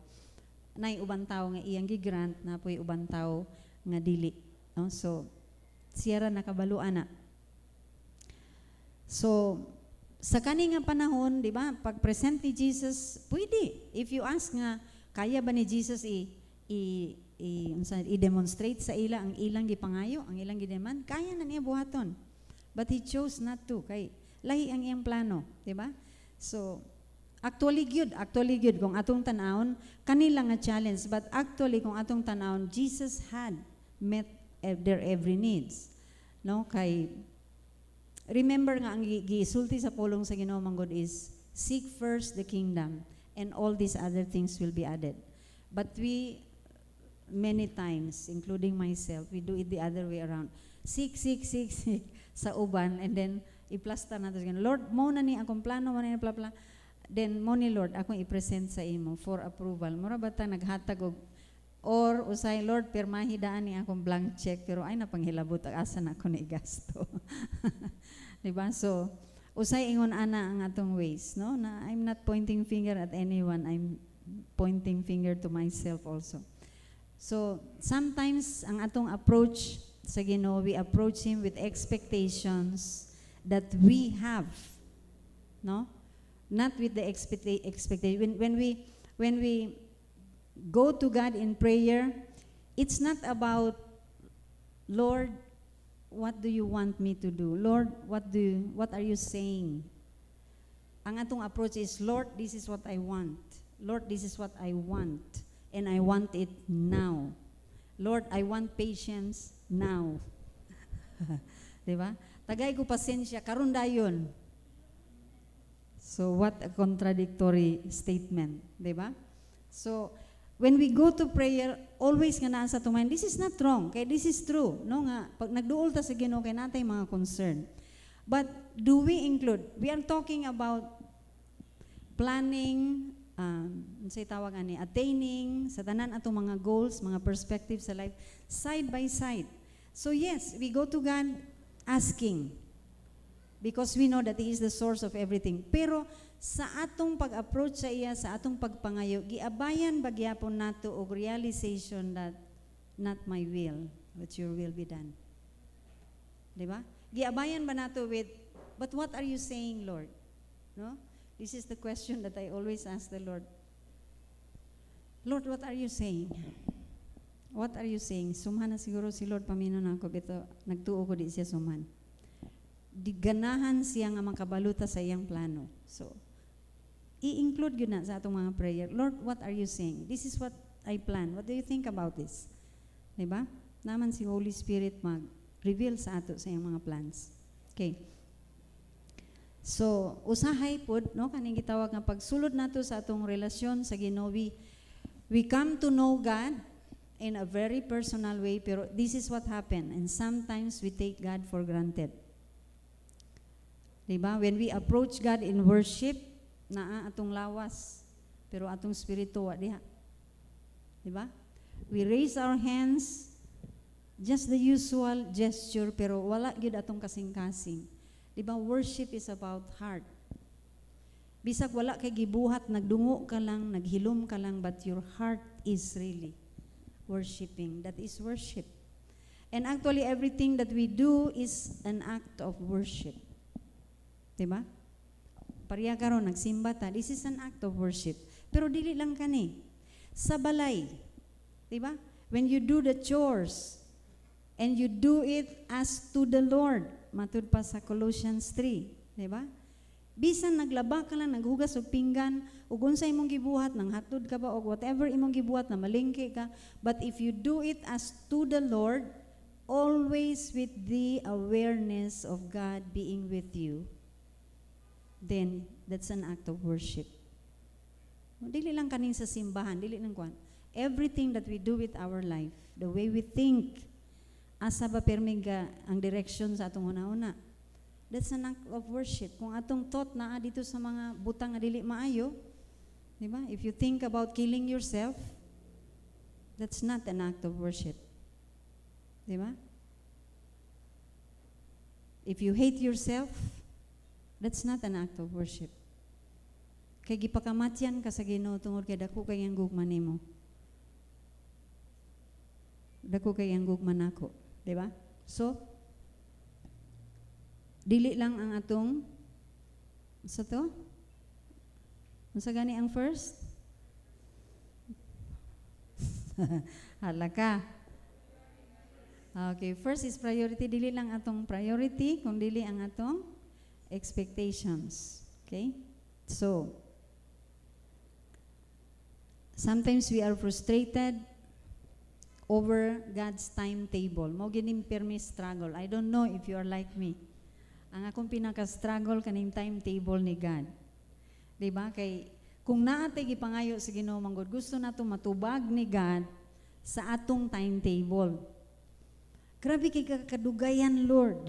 nay ubang tao nga iyang gigrant, na po'y ubang tao nga dili, no? So siya ra nakabaluan na. So sa kani nga panahon, di ba, pag present ni Jesus, pwede. If you ask nga, kaya ba ni Jesus i-demonstrate sa ila ang ilang gipangayo, ang ilang gidemand, kaya na niya buhaton. But He chose not to, kay lahi ang iyang plano, di ba? So actually good kung atong tanawon kanila nga challenge, but actually kung atong tanawon, Jesus had met their every needs, no? Kay remember nga ang gisulti sa pulong sa Ginoo manggod is seek first the kingdom and all these other things will be added. But we many times, including myself, we do it the other way around. Seek sa uban, and then iplasta nato sa Ginoo. Lord, mo na ni akong plano, mo na ni bla bla. Then mo ni Lord akong i-present sa imo for approval. Mura ba ta naghatag og or usay, Lord, pirmahi daan ni akong blank check, pero ay napanghilabot asa na ako ni gasto. Diba? So usay ingon ana ang atong ways, no? Na I'm not pointing finger at anyone, I'm pointing finger to myself also. So sometimes ang atong approach sa Ginoo, we approach Him with expectations that we have, no? Not with the expectation. When we go to God in prayer, it's not about, Lord, what do you want me to do? Lord, what are you saying? Ang atong approach is, Lord, this is what I want. Lord, this is what I want, and I want it now. Lord, I want patience now. Diba? Tagay ko pasensya, karon dayon. So what a contradictory statement, diba? So when we go to prayer, always nga naa sa atong mind, this is not wrong, kay this is true, no? Nga pag nagduol ta sa Ginoo kay natay mga concern. But do we include? We are talking about planning, unsay tawag ani, attaining sa tanan atong mga goals, mga perspectives sa life, side by side. So yes, we go to God asking, because we know that He is the source of everything. Pero sa atong pag-approach sa iya, sa atong pagpangayo, giabayan bagyapon nato og realization that not my will, but your will be done. Diba? Giabayan ba nato with, but what are you saying, Lord? No? This is the question that I always ask the Lord. Lord, what are you saying? What are you saying? Sumhan na siguro si Lord pamino na ako, bito nagtuo ko di siya sumhan. Diganahan siya nga makabaluta sa iyang plano. So, i-include yun na sa atong mga prayer. Lord, what are you saying? This is what I plan. What do you think about this? Diba? Naman si Holy Spirit mag-reveal sa ato sa iyang mga plans. Okay. So, usahay pod, no? Kaning gitawag nga pagsulod nato sa atong relasyon sa Ginoo. We come to know God in a very personal way, pero this is what happened. And sometimes we take God for granted. Diba? When we approach God in worship, naa atong lawas, pero atong spirito wa diha. Diba? We raise our hands, just the usual gesture, pero wala gyud atong kasing-kasing. Di ba, worship is about heart. Bisag wala kay gibuhat, nagdungo ka lang, naghilom ka lang, but your heart is really worshiping. That is worship. And actually, everything that we do is an act of worship. Diba? Pariya karon nagsimba ta, this is an act of worship. Pero dili lang kani. Sa balay, diba? When you do the chores, and you do it as to the Lord, matud pa sa Colossians 3, diba? Bisan naglaba ka lang, naghugas og pinggan, ug unsay imong gibuhat, nang hatod ka ba, o whatever imong gibuhat, na malingki ka, but if you do it as to the Lord, always with the awareness of God being with you, then that's an act of worship. Dili lang kanin sa simbahan, dili lang kuan. Everything that we do with our life, the way we think, asa ba permiga ang direction sa atong una-una, that's an act of worship. Kung atong thought na dito sa mga butang nga dili maayo, di ba? If you think about killing yourself, that's not an act of worship. Di ba? If you hate yourself, that's not an act of worship. Kay gipakamatyan ka sa Ginoo tungod kay dako kay ang gugma nimo. Dako kay ang gugma nako, di ba? So, dili lang ang atong sa to? Unsa gani ang first? Hala ka. Okay, first is priority. Dili lang atong priority, kung dili ang atong expectations. Okay? So, sometimes we are frustrated over God's timetable. Mo gining permi struggle. I don't know if you are like me. Ang akong pinaka-struggle kaning timetable ni God. Diba? Kay kung naatay gipangayo sa Ginoo manggod, gusto nato matubag ni God sa atong timetable. Grabe kay kadugayan, Lord.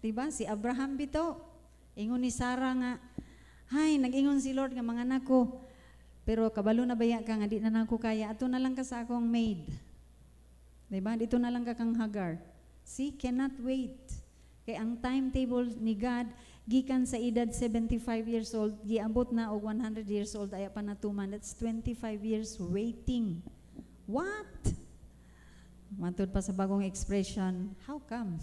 Diba? Si Abraham bito, ingon ni Sarah nga, hay, nag-ingon si Lord nga mga anak ko, pero kabalo na baya ka nga di na nako kaya, ato na lang ka sa akong maid. Diba? Dito na lang ka kang Hagar. See, cannot wait. Kaya ang timetable ni God, gikan sa edad 75 years old, giabot na og 100 years old, ay pa natuman, that's 25 years waiting. What? Matod pa sa bagong expression, how come?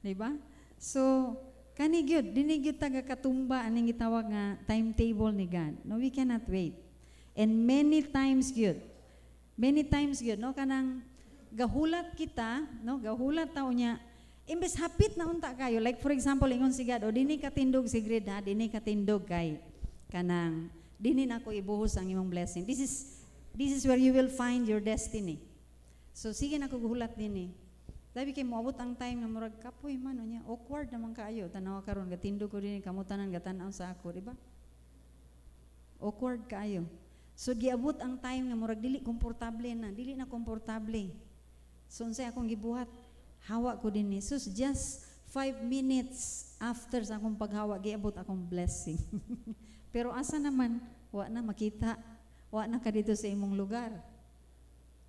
Diba? So, kanigyod, dinigyod taga katumba aning gitawag nga timetable ni God. No, we cannot wait. And many times gyud, no, kanang gahulat kita, no, gahulat taon niya, imbes hapit na unta kayo, like for example, ingon si God, o dini katindog si Grid ha, dini katindog kay, kanang, dini na ako ibuhos ang imong blessing. This is where you will find your destiny. So, sige na ko guhulat din eh. Dabi kay moabot ang time nga murag kapoy man niya, awkward naman kaayo, tanawa karon gatindog ko din kamutanan gatan-aw sa ako, di ba? Awkward kaayo. So, giabot ang time nga murag dili komportable na, dili na komportable. So, unsay akong gibuhat, hawa ko din ni Jesus. Just 5 minutes after sa akong paghawa, giabot akong blessing. Pero asa naman, wa na makita, wa na ka dito sa imong lugar.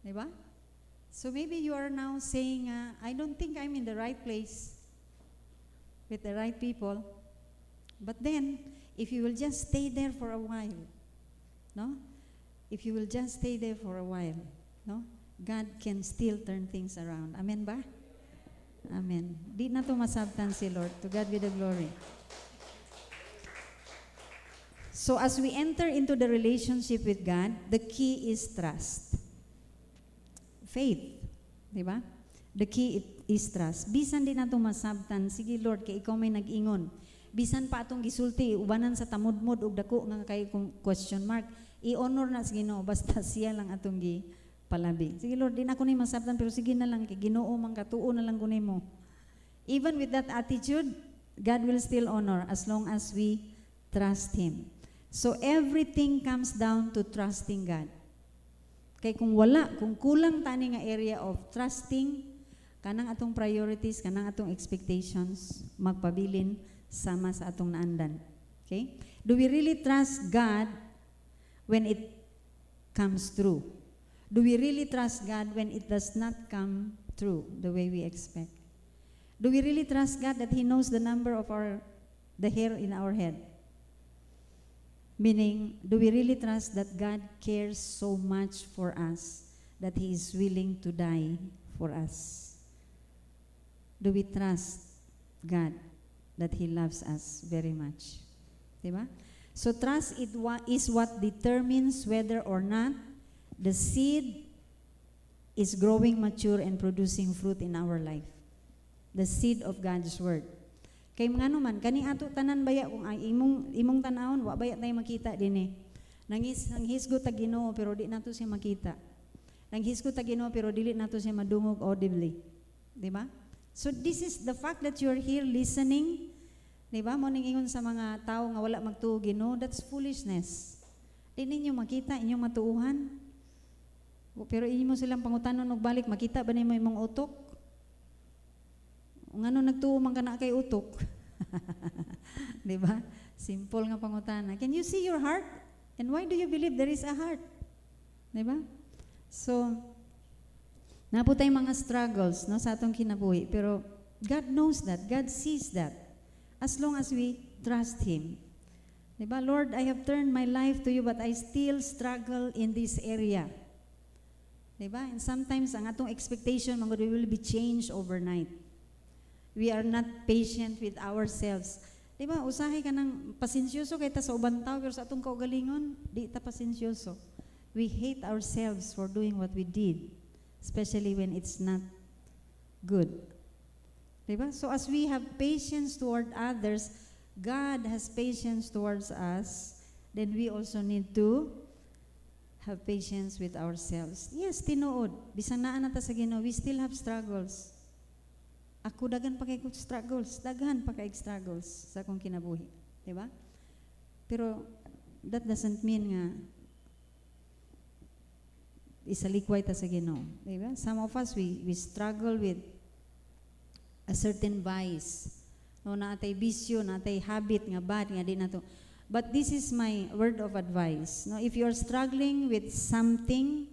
Diba? So maybe you are now saying, I don't think I'm in the right place with the right people. But then, if you will just stay there for a while, no? If you will just stay there for a while, no? God can still turn things around. Amen ba? Amen. Di na to masabtan si Lord. To God be the glory. So as we enter into the relationship with God, the key is trust. Faith. Diba? The key is trust. Bisan di na to masabtan, sige Lord, kay ikaw may nag-ingon. Bisan pa atong gisulti, ubanan sa tamudmod ug dako nga kay question mark, i-honor na sa Ginoo, basta siya lang atong palabi. Sige Lord, di na ko ni masabtan, pero sige na lang, kay Ginoo man katuo na lang ko nimo. Even with that attitude, God will still honor as long as we trust Him. So everything comes down to trusting God. Kay kung kulang tani nga area of trusting, kanang atong priorities, kanang atong expectations, magpabilin sama sa atong naandan. Okay? Do we really trust God when it comes true? Do we really trust God when it does not come true the way we expect? Do we really trust God that He knows the number of the hair in our head? Meaning, do we really trust that God cares so much for us that He is willing to die for us? Do we trust God that He loves us very much? Diba? So trust is what determines whether or not the seed is growing mature and producing fruit in our life. The seed of God's Word. Kay mga naman, kani ato tanan baya kung ay imong tanawon, wa baya tayo makita din eh. Nanghisgo ta Ginoo pero di nato siya makita. Nanghisgo ta Ginoo pero dili nato siya madungog audibly. Di ba? So this is the fact that you're here listening. Di ba? Mo ning ingon sa mga tao nga wala magtuo Ginoo, that's foolishness. Di ninyo makita inyong matuuhan. Pero inyo mo silang pangutanon og balik, makita ba nimo imong utok? Ung ano nagtuo man kana kay utok? Di ba? Simple nga pangutana. Can you see your heart? And why do you believe there is a heart? Di ba? So, napo tayong mga struggles no, sa atong kinabuhi. Pero God knows that. God sees that. As long as we trust Him. Di ba? Lord, I have turned my life to you but I still struggle in this area. Di ba? And sometimes ang atong expectation mga will be changed overnight. We are not patient with ourselves. Di ba? Usahay ka ng pasensyoso kay ta sa ubang tao pero sa atong kaugalingon, di ta pasensyoso. We hate ourselves for doing what we did, especially when it's not good. Di ba? So as we have patience toward others, God has patience towards us, then we also need to have patience with ourselves. Yes, tinuod. Bisan naa na ta sa Ginoo, we still have struggles. Ako daghan pa kay struggles, daghan pa kay struggles sa akong kinabuhi, di ba? Pero that doesn't mean nga isalikway ta sa Ginoo, di ba? Some of us we struggle with a certain vice. No, natay bisyo, natay habit nga bad nga di nato. But this is my word of advice. No, if you're struggling with something,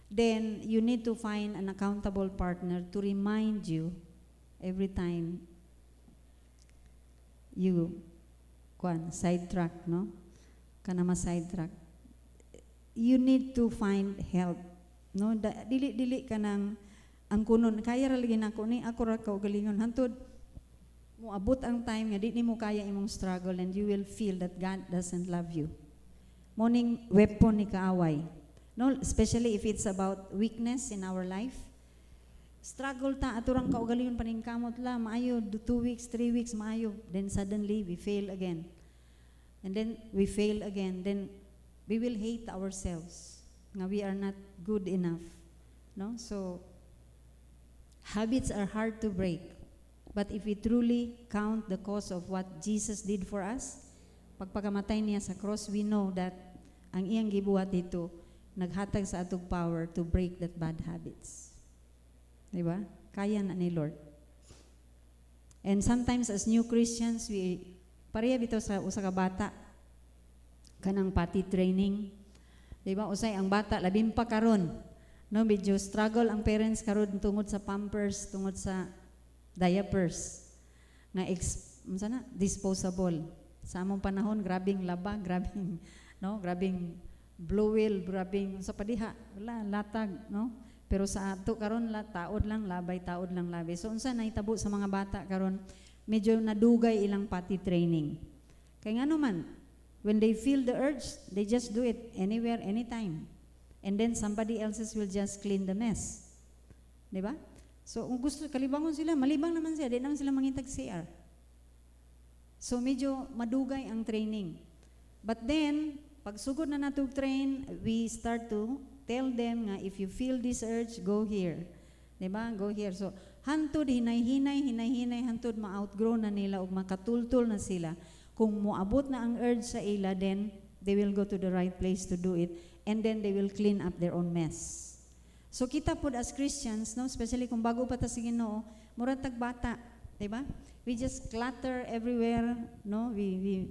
then you need to find an accountable partner to remind you every time you sidetrack, no? Kana ma-sidetrack. You need to find help, no? Dili ka nang ang kunon kaya ra lagi nako ni ako ra kaugalingon hantod mo abot ang time nga di nimo kaya imong struggle and you will feel that God doesn't love you. Morning weapon ni kaaway. No, especially if it's about weakness in our life. Struggle ta aturang kaugalingon paningkamot la maayo 2 weeks 3 weeks maayo then suddenly we fail again and then we fail again, then we will hate ourselves nga we are not good enough, no? So habits are hard to break, but if we truly count the cost of what Jesus did for us, pagpakamatay niya sa cross, we know that ang iyang gibuhat dito naghatag sa atong power to break that bad habits. Diba? Kaya na ni Lord. And sometimes as new Christians, we pareha bitaw sa usa ka bata kanang potty training. Diba? Usay ang bata labing pa karon. No, medyo struggle ang parents karon tungod sa pampers, tungod sa diapers. Nga disposable. Sa among panahon, grabing laba, grabing blow wheel, grabing sa padiha, wala latag, no? Pero sa ato karon taod lang labay. So unsa nahitabo sa mga bata karon medyo nadugay ilang potty training. Kay ngano man when they feel the urge, they just do it anywhere, anytime. And then somebody else will just clean the mess. 'Di ba? So kung gusto kalibangon sila, malibang naman sila, di naman sila mangitag CR. So medyo madugay ang training. But then pag sugod na natug train, we start to tell them nga, if you feel this urge, go here. Diba? Go here. So, hantod, hinay-hinay, hantod, ma-outgrow na nila o makatultul na sila. Kung moabot na ang urge sa ila, then they will go to the right place to do it and then they will clean up their own mess. So, kita po as Christians, no, especially kung bago pa ta sa Ginoo, murag tag bata. Diba? We just clutter everywhere, no? We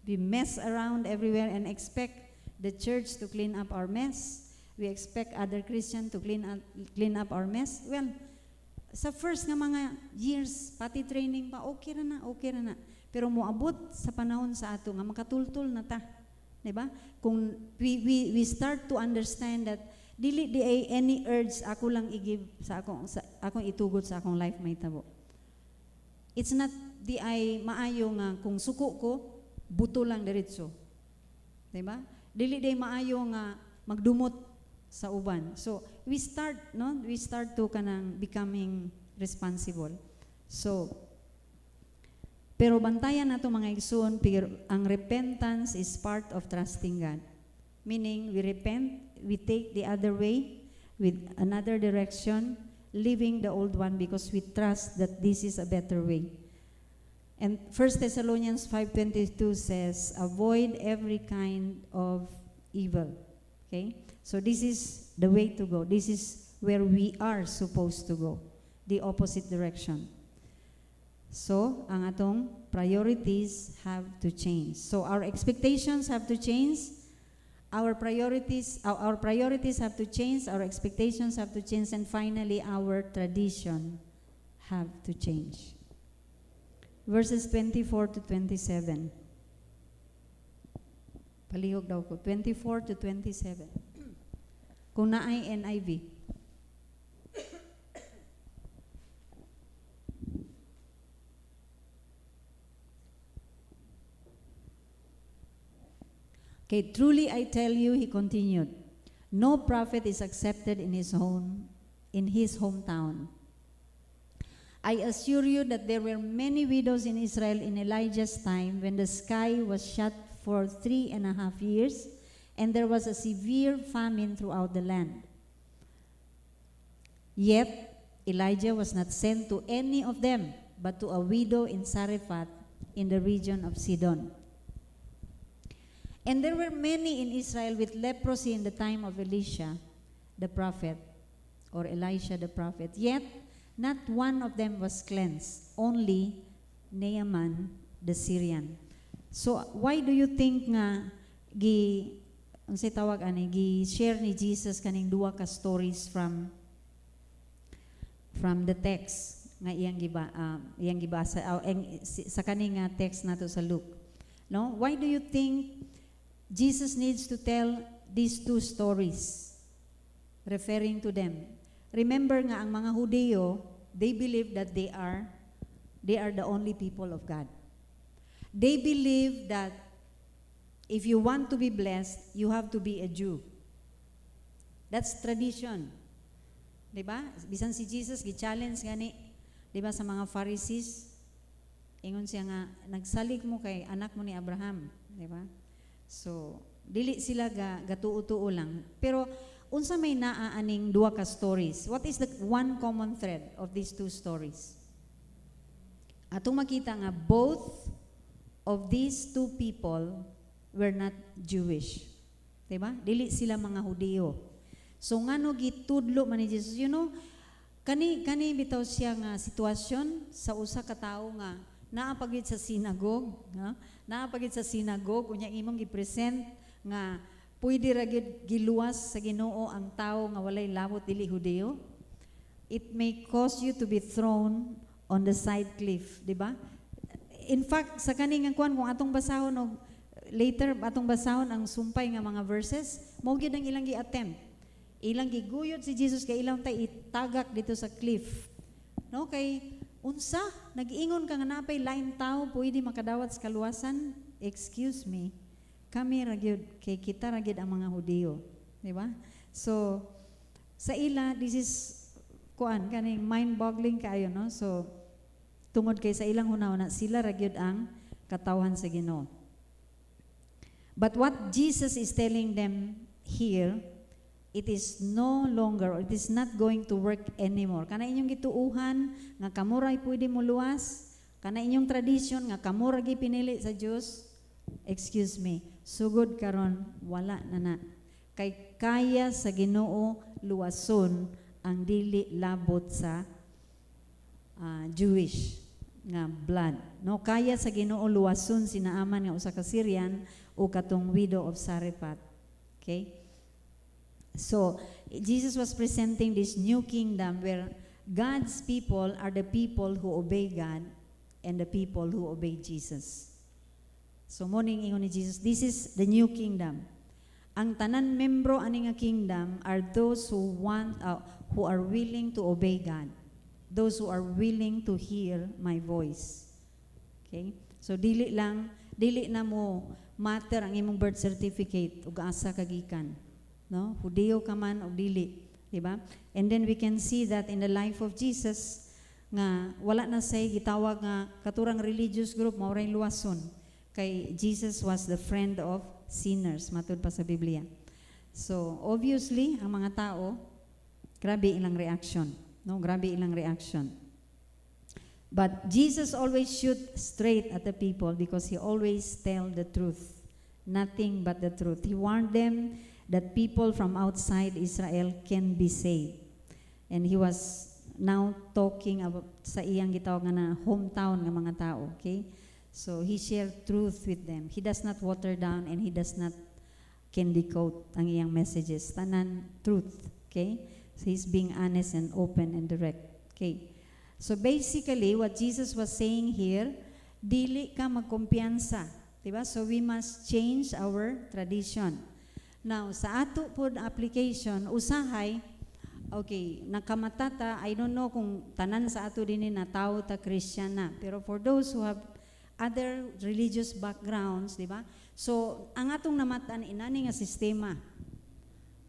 mess around everywhere and expect the church to clean up our mess. We expect other Christian to clean up our mess. Well, sa first nga mga years, pati training pa, okay ra na. Pero moabot sa panahon sa ato nga makatultol na ta. Diba? Kung we start to understand that dili di ay any urge ako lang i-give sa akong itugot sa akong life may tabo. It's not di ay maayo nga kung suko ko, buto lang diretso. Diba? Dili di ay maayo nga magdumot sa uban. So, we start to kanang becoming responsible. So, pero bantayan nato mga igsoon, ang repentance is part of trusting God. Meaning, we repent, we take the other way with another direction, leaving the old one because we trust that this is a better way. And 1 Thessalonians 5:22 says, avoid every kind of evil. Okay? So this is the way to go. This is where we are supposed to go. The opposite direction. So, ang atong priorities have to change. So, our expectations have to change. Our priorities have to change. Our expectations have to change. And finally, our tradition have to change. Verses 24 to 27. Palihog daw ko. 24 to 27. Kung naay NIV. Okay, truly I tell you, he continued, no prophet is accepted in his hometown. I assure you that there were many widows in Israel in Elijah's time when the sky was shut for 3.5 years, and there was a severe famine throughout the land. Yet Elijah was not sent to any of them, but to a widow in Sarephat in the region of Sidon. And there were many in Israel with leprosy in the time of Elisha, the prophet, or Elisha the prophet. Yet, not one of them was cleansed, only Naaman the Syrian. So, why do you think nga gi-share ni Jesus kaning duwa ka stories from the text nga iyang gibasa sa kaning text nato sa Luke? No? Why do you think Jesus needs to tell these two stories, referring to them? Remember nga, ang mga Hudyo, they believe that they are the only people of God. They believe that if you want to be blessed, you have to be a Jew. That's tradition. Diba? Bisan si Jesus, gi-challenge gani, diba, sa mga Pharisees, ingon siya nga, nagsalig mo kay anak mo ni Abraham. Diba? So, dili sila gatuo-tuo lang. Pero, unsa may naaaning duwa ka stories? What is the one common thread of these two stories? Atong makita nga, both of these two people were not Jewish. Diba? Dili sila mga Hudyo. So, ngano gitudlo man ni Jesus? You know, kani bitaw siya nga sitwasyon sa usa ka tawo nga naapagid sa synagogue, naapagid sa synagogue, unya imong gipresent nga pwede ra gyud giluwas sa Ginoo ang tawo nga walay labot dili Hudyo. It may cause you to be thrown on the side cliff, di ba? In fact, sa kaning kung atong basahon og later atong basahon ang sumpay nga mga verses, mao gyud ang ilang gi-attempt. Ilang giguyod si Jesus kay ilang tay itagak dito sa cliff. No, kay unsa nag-ingon ka nga napay lain tao pwede makadawat sa kaluwasan? Excuse me. Kami ra gyud kay kita ra gyud ang mga Hudyo, di ba? So sa ila this is kaning mind-boggling kaayo, no? So tungod kay sa ilang hunahuna sila ra gyud ang katawhan sa Ginoo. But what Jesus is telling them here, it is no longer, or it is not going to work anymore. Kana inyong gituuhan nga kamuray pwede mo luwas, kana inyong tradisyon nga kamura gi pinili sa Dios, excuse me, sugod karon wala na. Kay kaya sa Ginoo luwason ang dili labot sa Jewish nga blood. No, kaya sa Ginoo luwason si Naaman nga usa ka Syrian o katong widow of Sarephat Okay? So, Jesus was presenting this new kingdom where God's people are the people who obey God and the people who obey Jesus. So, morning ingon ni Jesus, this is the new kingdom. Ang tanan membro ani nga kingdom are those who are willing to obey God. Those who are willing to hear my voice. Okay? So dili na mo matter ang imong birth certificate ug asa kagikan. No? Hudiyo ka man o dili, di ba? And then we can see that in the life of Jesus nga wala na say gitawag nga katurang religious group mao ray luwason. Kay Jesus was the friend of sinners, matud pa sa Biblia. So, obviously, ang mga tao, grabe ilang reaction. No, grabe ilang reaction. But Jesus always shoot straight at the people because He always tell the truth. Nothing but the truth. He warned them that people from outside Israel can be saved. And He was now talking about sa iyang gitawag nga na hometown nga mga tao. Okay? So, He shared truth with them. He does not water down and He does not candy coat ang iyang messages. Tanan, truth. Okay? So, He's being honest and open and direct. Okay? So, basically, what Jesus was saying here, dili ka magkumpiyansa. Diba? So, we must change our tradition. Now, sa ato po application, usahay, okay, nakamatata, I don't know kung tanan sa ato din na tao ta Christian na. Pero for those who have other religious backgrounds, di ba? So, ang atong namatan inani nga sistema.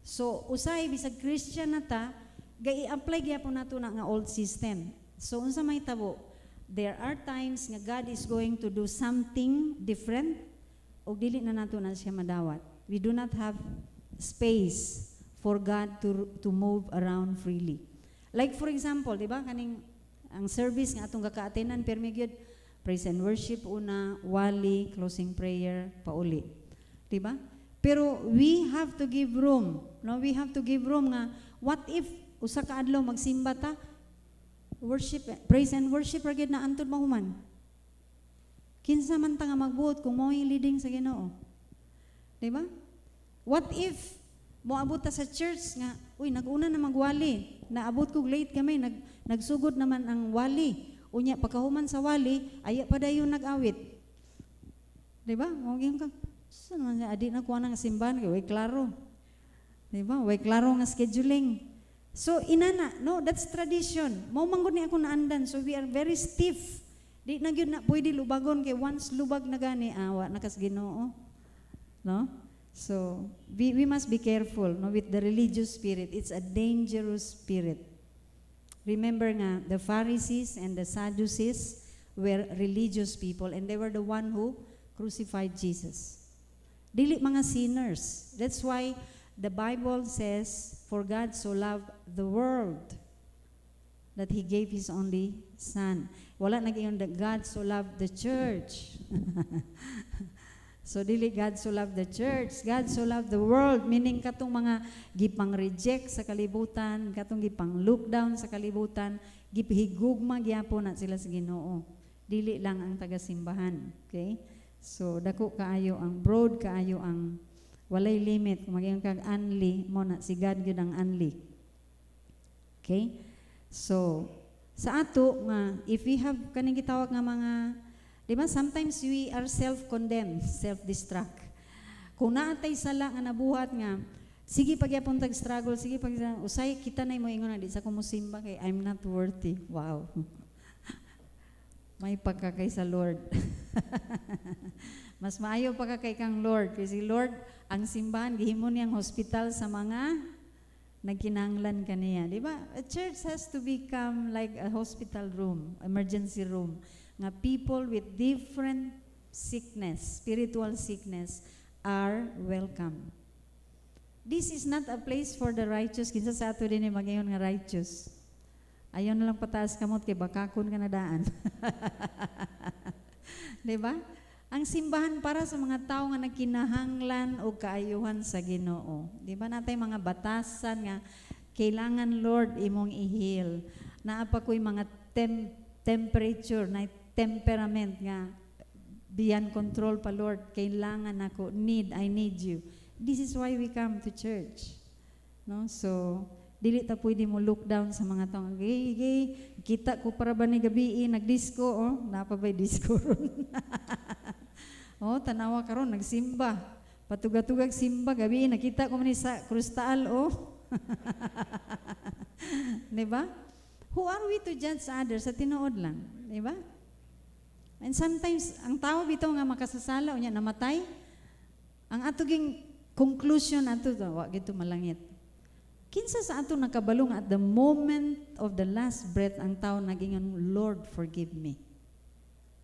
So, usay bisag Christian na ta, gai-apply gyapon nato na nga old system. So, unsa may tabo? There are times nga God is going to do something different o dili na nato na siya madawat. We do not have space for God to move around freely. Like for example, di ba, kaning ang service nga atong gaka-attenan permi gyud praise and worship una, wali, closing prayer, pauli. Diba? Pero we have to give room. No, we have to give room nga what if usa ka adlaw magsimba ta worship, praise and worship ra gyud na antud mahuman. Kinsa man ta nga magbuot kung mao yung leading sa Ginoo. Diba? What if moabot ta sa church nga uy nag-una na magwali, naabot ko late kami, nagsugod naman ang wali. Unya, pagkahuman sa wali, aya pa dayon nag-awit. Diba? Mawagin ka, saan naman siya, adi na kuha ng simbahan, way klaro. Diba? Way klaro nga scheduling. So, inana, no, that's tradition. Mau manggod ni ako naandan, so we are very stiff. Di na yun na, pwede lubagon, kay once lubag na gani, awa, nakas Ginoo. No? So, we must be careful, no, with the religious spirit. It's a dangerous spirit. Remember nga, the Pharisees and the Sadducees were religious people and they were the one who crucified Jesus. Dili mga sinners. That's why the Bible says, for God so loved the world that He gave His only Son. Wala nag-iyon that God so loved the church. So, dili God so loved the church. God so loved the world. Meaning, katong mga gipang-reject sa kalibutan, katong gipang-look down sa kalibutan, gipahigugma gyapon na sila sa Ginoo. Dili lang ang taga-simbahan. Okay? So, dako kaayo ang broad, kaayo ang walay limit. Kung magiging kag unli, mo na si God yun ang unli. Okay? So, sa ato nga, if we have kaning gitawag nga mga diba? Sometimes we are self-condemned, self-destruct. Kung naatay sala nga nabuhat nga, sige pagyapon tag-struggle, sige usay kita na mo ingon na di sa kumusimba kay I'm not worthy. Wow. May pagkakay sa Lord. Mas maayo pagkakay kang Lord. Kasi Lord, ang simbahan, gihimo niyang hospital sa mga nagkinanglan kaniya. Diba? A church has to become like a hospital room, emergency room. Nga people with different sickness, spiritual sickness, are welcome. This is not a place for the righteous. Kinsa sa ato din magayon nga righteous. Ayon na lang pataas kamot kay bakakon ka na daan. Diba? Ang simbahan para sa mga tao nga nagkinahanglan o kaayuhan sa Ginoo. Diba natay mga batasan nga kailangan Lord imong i-heal. Naa pa ko'y mga temperature na temperament nga beyond control pa Lord, kailangan ako, I need you. This is why we come to church. No? So, dili ta pwede mo look down sa mga taong, gay, kita ko para ba ni gabi, nagdisco, oh, napa ba'y disco ron? Oh, tanawa karon nagsimba. Patugag-tugag simba, gabi, nakita ko man sa krustal, oh. Diba? Who are we to judge others? Sa tinuod lang. Diba? And sometimes, ang tao bitaw nga makasasala, o niya, namatay, ang atuging conclusion ato, wag ito malangit. Kinsa sa ato nakabalong at the moment of the last breath, ang tao nagingon, Lord, forgive me.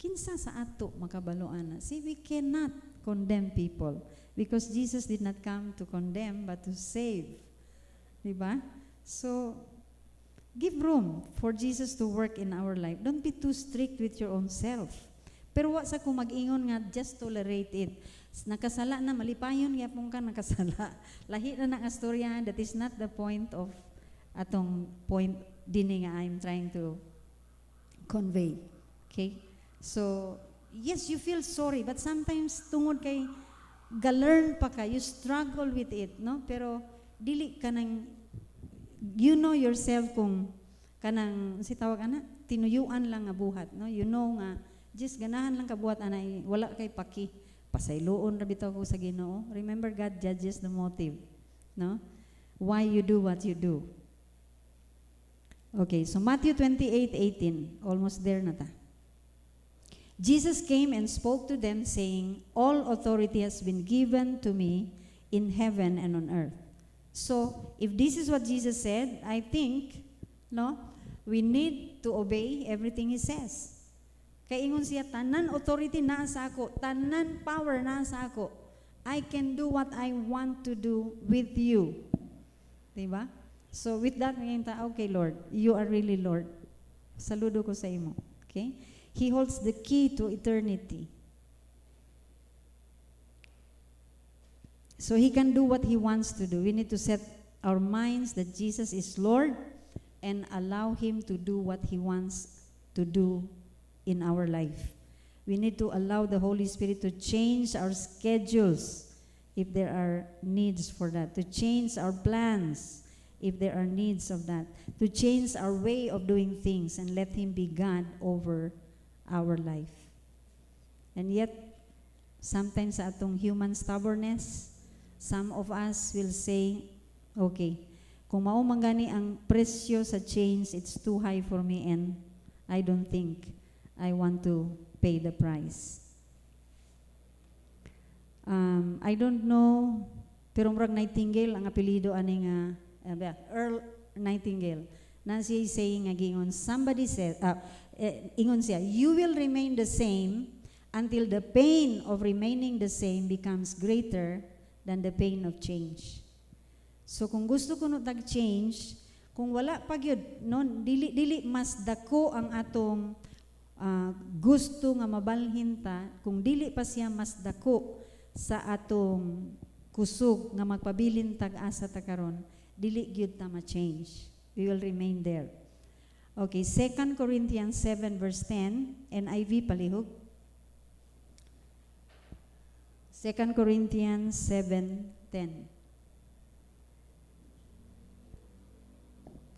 Kinsa sa ato makabaloan na? See, we cannot condemn people because Jesus did not come to condemn but to save. Diba? So, give room for Jesus to work in our life. Don't be too strict with your own self. Pero wa sa kung mag-ingon nga, just tolerate it. Nakasala na, malipayon, yapong ka nakasala. Lahi na ng astorya, that is not the point of atong point din nga I'm trying to convey. Okay? So, yes, you feel sorry, but sometimes tungod kay galern pa ka, you struggle with it, no? Pero dili ka nang, you know yourself kung kanang, si tawag ana, tinuyuan lang nga buhat, no? You know nga, just ganahan lang ka buhat, anay, wala kay paki, pasayloon ra bitaw ko sa Ginoo. Remember, God judges the motive, no? Why you do what you do. Okay, so Matthew 28:18, almost there na ta. Jesus came and spoke to them, saying, all authority has been given to me in heaven and on earth. So, if this is what Jesus said, I think, no, we need to obey everything He says. Kaya ingon siya, tanan authority na sa ako, tanan power na sa ako. I can do what I want to do with you. Diba? So, with that, ngayon ta, okay, Lord, you are really Lord. Saludo ko sa imo. Okay? He holds the key to eternity. So He can do what He wants to do. We need to set our minds that Jesus is Lord and allow Him to do what He wants to do in our life. We need to allow the Holy Spirit to change our schedules if there are needs for that, to change our plans if there are needs of that, to change our way of doing things and let Him be God over our life. And yet, sometimes sa atong human stubbornness, some of us will say, okay, kung mao man gani ang presyo sa change, it's too high for me and I don't think I want to pay the price. I don't know, pero murag Nightingale ang apelido ani nga Earl Nightingale. Na siya saying nga gingon, somebody said, ingon siya, you will remain the same until the pain of remaining the same becomes greater than the pain of change. So kung gusto ko no tag-change, kung wala pa gyud, no, dili mas dako ang atong gusto nga mabalhin ta, kung dili pa siya mas dako sa atong kusog nga magpabilin tag-asa ta karon, dili gyud ta ma-change. We will remain there. Okay, 2 Corinthians 7 verse 10, NIV palihog. 2 Corinthians 7:10.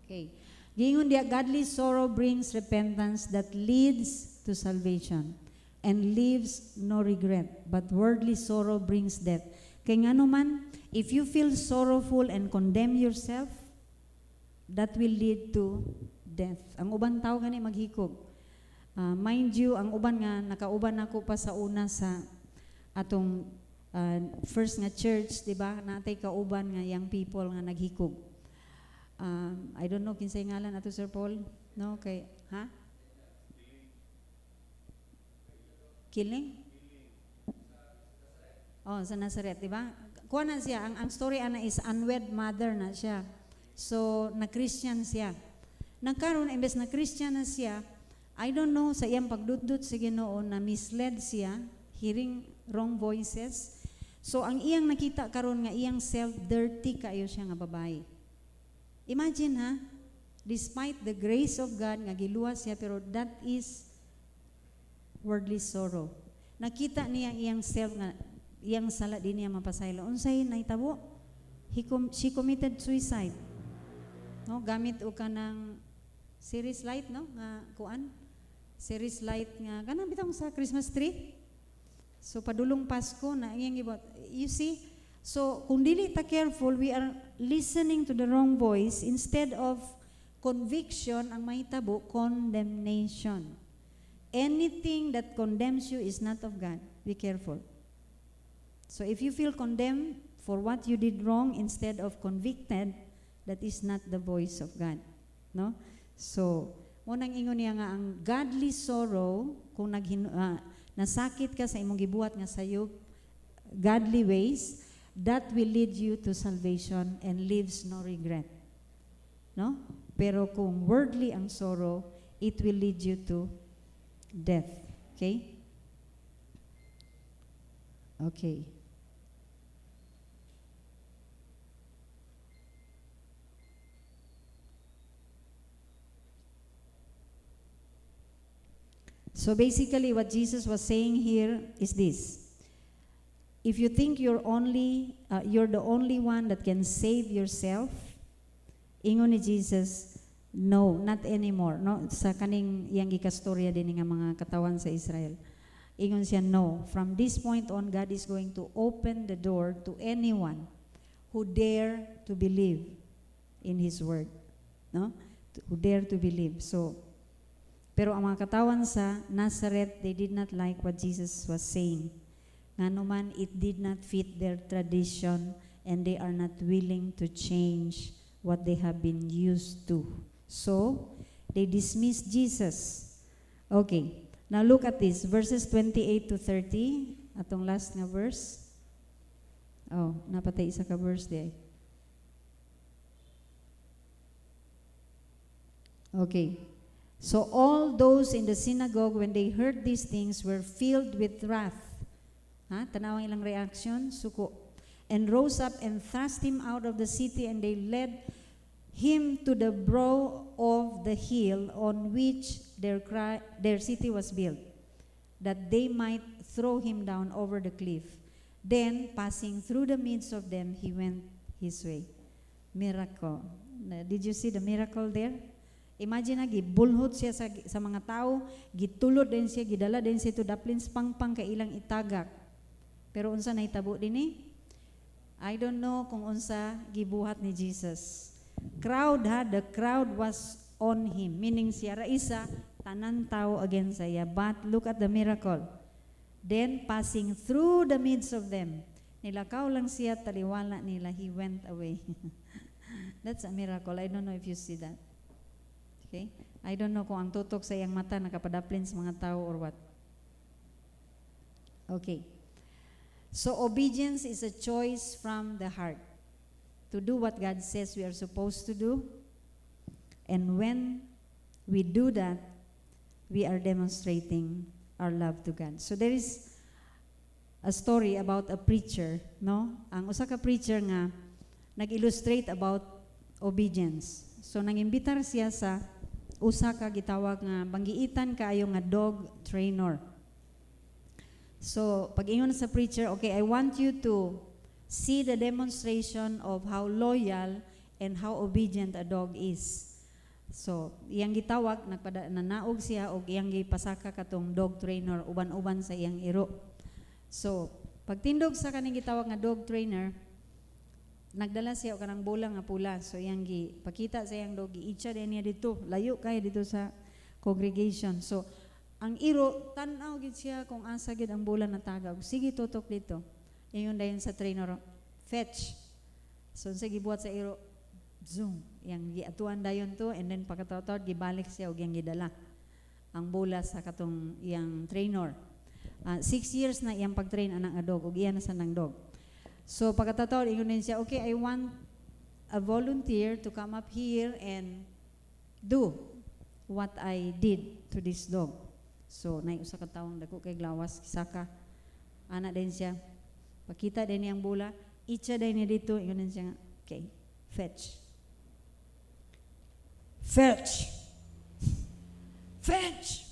Okay. Gingon dia, godly sorrow brings repentance that leads to salvation and leaves no regret, but worldly sorrow brings death. Kaya ngano man, if you feel sorrowful and condemn yourself, that will lead to death. Ang uban tao gani maghikog. Mind you, ang uban nga nakauban ako pa sa una sa atong first nga church, di ba? Natay kauban nga young people nga naghikog. I don't know kinsay ngalan ato Sir Paul, no? Kay Killing? Oh, sa Nazareth, di ba? Kuha na siya, ang story ana is unwed mother na siya. So, na-Christian siya. Nagkaroon, imbes na Christian na siya, I don't know, sa iyang pagdudot sa Ginoo na misled siya, hearing wrong voices. So, ang iyang nakita karon nga iyang self-dirty kayo siya nga babae. Imagine ha, despite the grace of God nga giluwas siya, pero that is worldly sorrow. Nakita niya iyang self nga iyang sala din niya mapasaylo. Unsay nahitabo? She committed suicide. No, gamit o kanang series light, no, nga kuan. Series light nga kanang bitaw sa Christmas tree. So padulong Pasko na iyang gibot. You see? So kung dili ta careful, we are listening to the wrong voice. Instead of conviction, ang mahitabo condemnation. Anything that condemns you is not of God. Be careful. So if you feel condemned for what you did wrong instead of convicted, that is not the voice of God. No? So, munang ingon niya nga ang godly sorrow, kung nasakit ka sa imong gibuhat nga sayop, godly ways, that will lead you to salvation and leaves no regret. No? Pero kung worldly ang sorrow, it will lead you to death. Okay? Okay. So basically what Jesus was saying here is this. If you think you're the only one that can save yourself, ingon ni Jesus, no, not anymore. No, sa kaning iyang gikastorya din nga mga katawan sa Israel. Ingon siya, no, from this point on, God is going to open the door to anyone who dare to believe in His word. No? Who dare to believe. So, pero ang mga katawan sa Nazareth, they did not like what Jesus was saying. Nga naman, it did not fit their tradition and they are not willing to change what they have been used to. So, they dismissed Jesus. Okay, now look at this, verses 28 to 30, atong last na verse. Oh, napatay isa ka verse di. Okay. So all those in the synagogue, when they heard these things, were filled with wrath. Tanawang ilang reaction, suko. And rose up and thrust him out of the city, and they led him to the brow of the hill on which their city was built, that they might throw him down over the cliff. Then, passing through the midst of them, he went his way. Miracle. Did you see the miracle there? Imagine na, gibulhot siya sa mga tao, gitulod din siya, gidala din siya to daplins pangpang kay ilang itagak. Pero unsa nahitabo din eh? I don't know kung unsa gibuhat ni Jesus. The crowd was on him, meaning siya ra isa, tanan tao against saya. But look at the miracle. Then passing through the midst of them, nilakaw lang siya, taliwala nila, he went away. That's a miracle. I don't know if you see that. Okay? I don't know kung ang tutok sa iyang mata nakapadaplin sa mga tao or what. Okay. So obedience is a choice from the heart to do what God says we are supposed to do. And when we do that, we are demonstrating our love to God. So there is a story about a preacher, no? Ang usa ka preacher nga nag-illustrate about obedience. So nangimbitar siya sa usa ka gitawag nga banggiitan kaayo nga dog trainer. So pag ingon sa preacher, okay, I want you to see the demonstration of how loyal and how obedient a dog is. So iyang gitawag, nanaog siya og iyang gipasaka katong dog trainer uban-uban sa iyang iro. So pagtindog sa kaning gitawag nga dog trainer, nagdala siya og kanang bola nga pula. So iyang gipakita sa iyang dog, giitsa din niya dito, layo kay dito sa congregation. So ang iro tan-aw gid siya kung asa gid ang bola natagaw. Sige, tutok dito. Ingon dayon sa trainer, fetch. So sa gibuhat sa iro, zoom, yang giatuan dayon to, and then pagkataw-taw gibalik siya og yang gidala ang bola sa katong iyang trainer. 6 years na iyang pagtrain anang dog og iyan na sa nang dog. So pagkataw ingon din siya, okay, I want a volunteer to come up here and do what I did to this dog. So nay usa ka tawong dako kay glawas kisaka. Ana din siya. Pakita din niyang bola, itsa din niya dito, ingon din siya, okay, fetch. Fetch. Fetch.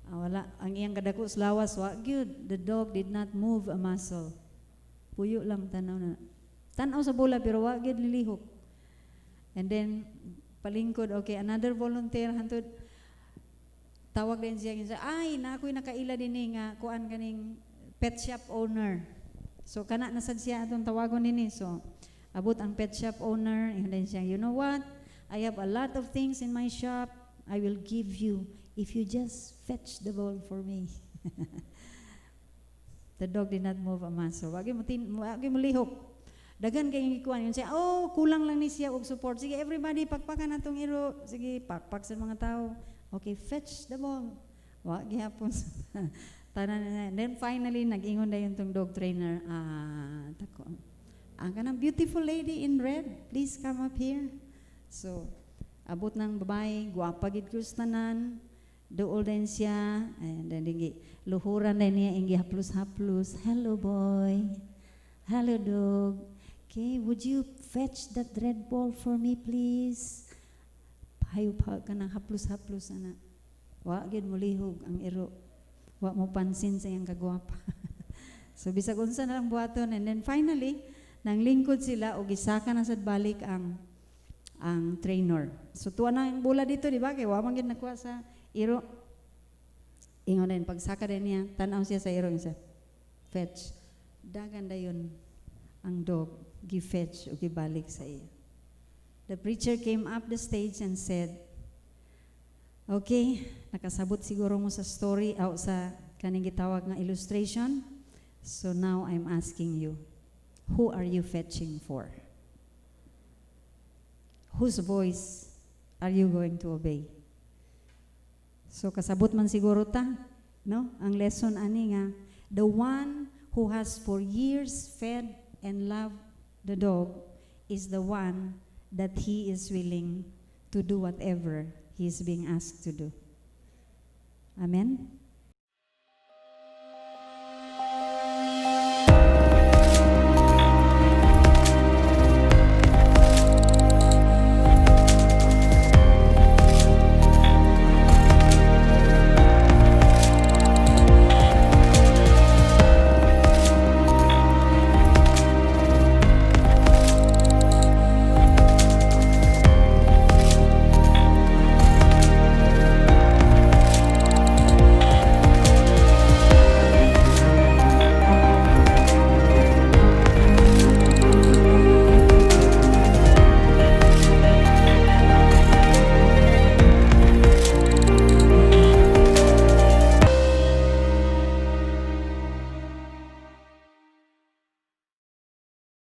Wala ang iyang kadako lawas, wa gyud. The dog did not move a muscle. puyo lang tanaw na. Tanaw sa bola pero wa gyud lilihok. And then palingkod, okay, another volunteer hantud tawag din siya, ay na ako'y nakaila din nga kuan kaning pet shop owner. So kana nasad siya atong tawagon nini. So abot ang pet shop owner, and then siya, you know what? I have a lot of things in my shop. I will give you if you just fetch the ball for me. The dog did not move a muscle. Wagi mo lihok. Dagan kayong ikuan. Yun siya, oh, kulang lang ni siya og support. Sige, everybody, pakpakan natong iro. Sige, pakpak sa mga tao. Okay, fetch the ball. Wagi hapon. Tanan na. Then finally, nag-ingon na yung tong dog trainer. Tako. Ang kanang beautiful lady in red, please come up here. So, abot ng babae, guwapa gid kus tanan. Dool din siya, and then luhuran din niya, ingi haplos-haplos. Hello boy, hello dog. Okay, would you fetch that red ball for me please? Pahayo pa ka ng haplos-haplos ana. Wa gid mo lihog ang iro. Wa mo pansin sa iyang kagwapa. So bisag unsa na lang buhaton, and then finally nang lingkod sila og gisaka na sad balik ang trainer. So tuwa na ang bola dito, di ba? Kay wa man gid nakuha sa iro. Ingon din pagsaka din niya, tanaw siya sa iro siya. Fetch. Dagan dayon ang dog gi-fetch o gibalik sa iya. The preacher came up the stage and said, okay, nakasabot siguro mo sa story o sa kaning gitawag nga illustration. So now I'm asking you, who are you fetching for? Whose voice are you going to obey? So kasabot man siguro ta, no? Ang lesson ani nga, the one who has for years fed and loved the dog is the one that he is willing to do whatever he is being asked to do. Amen?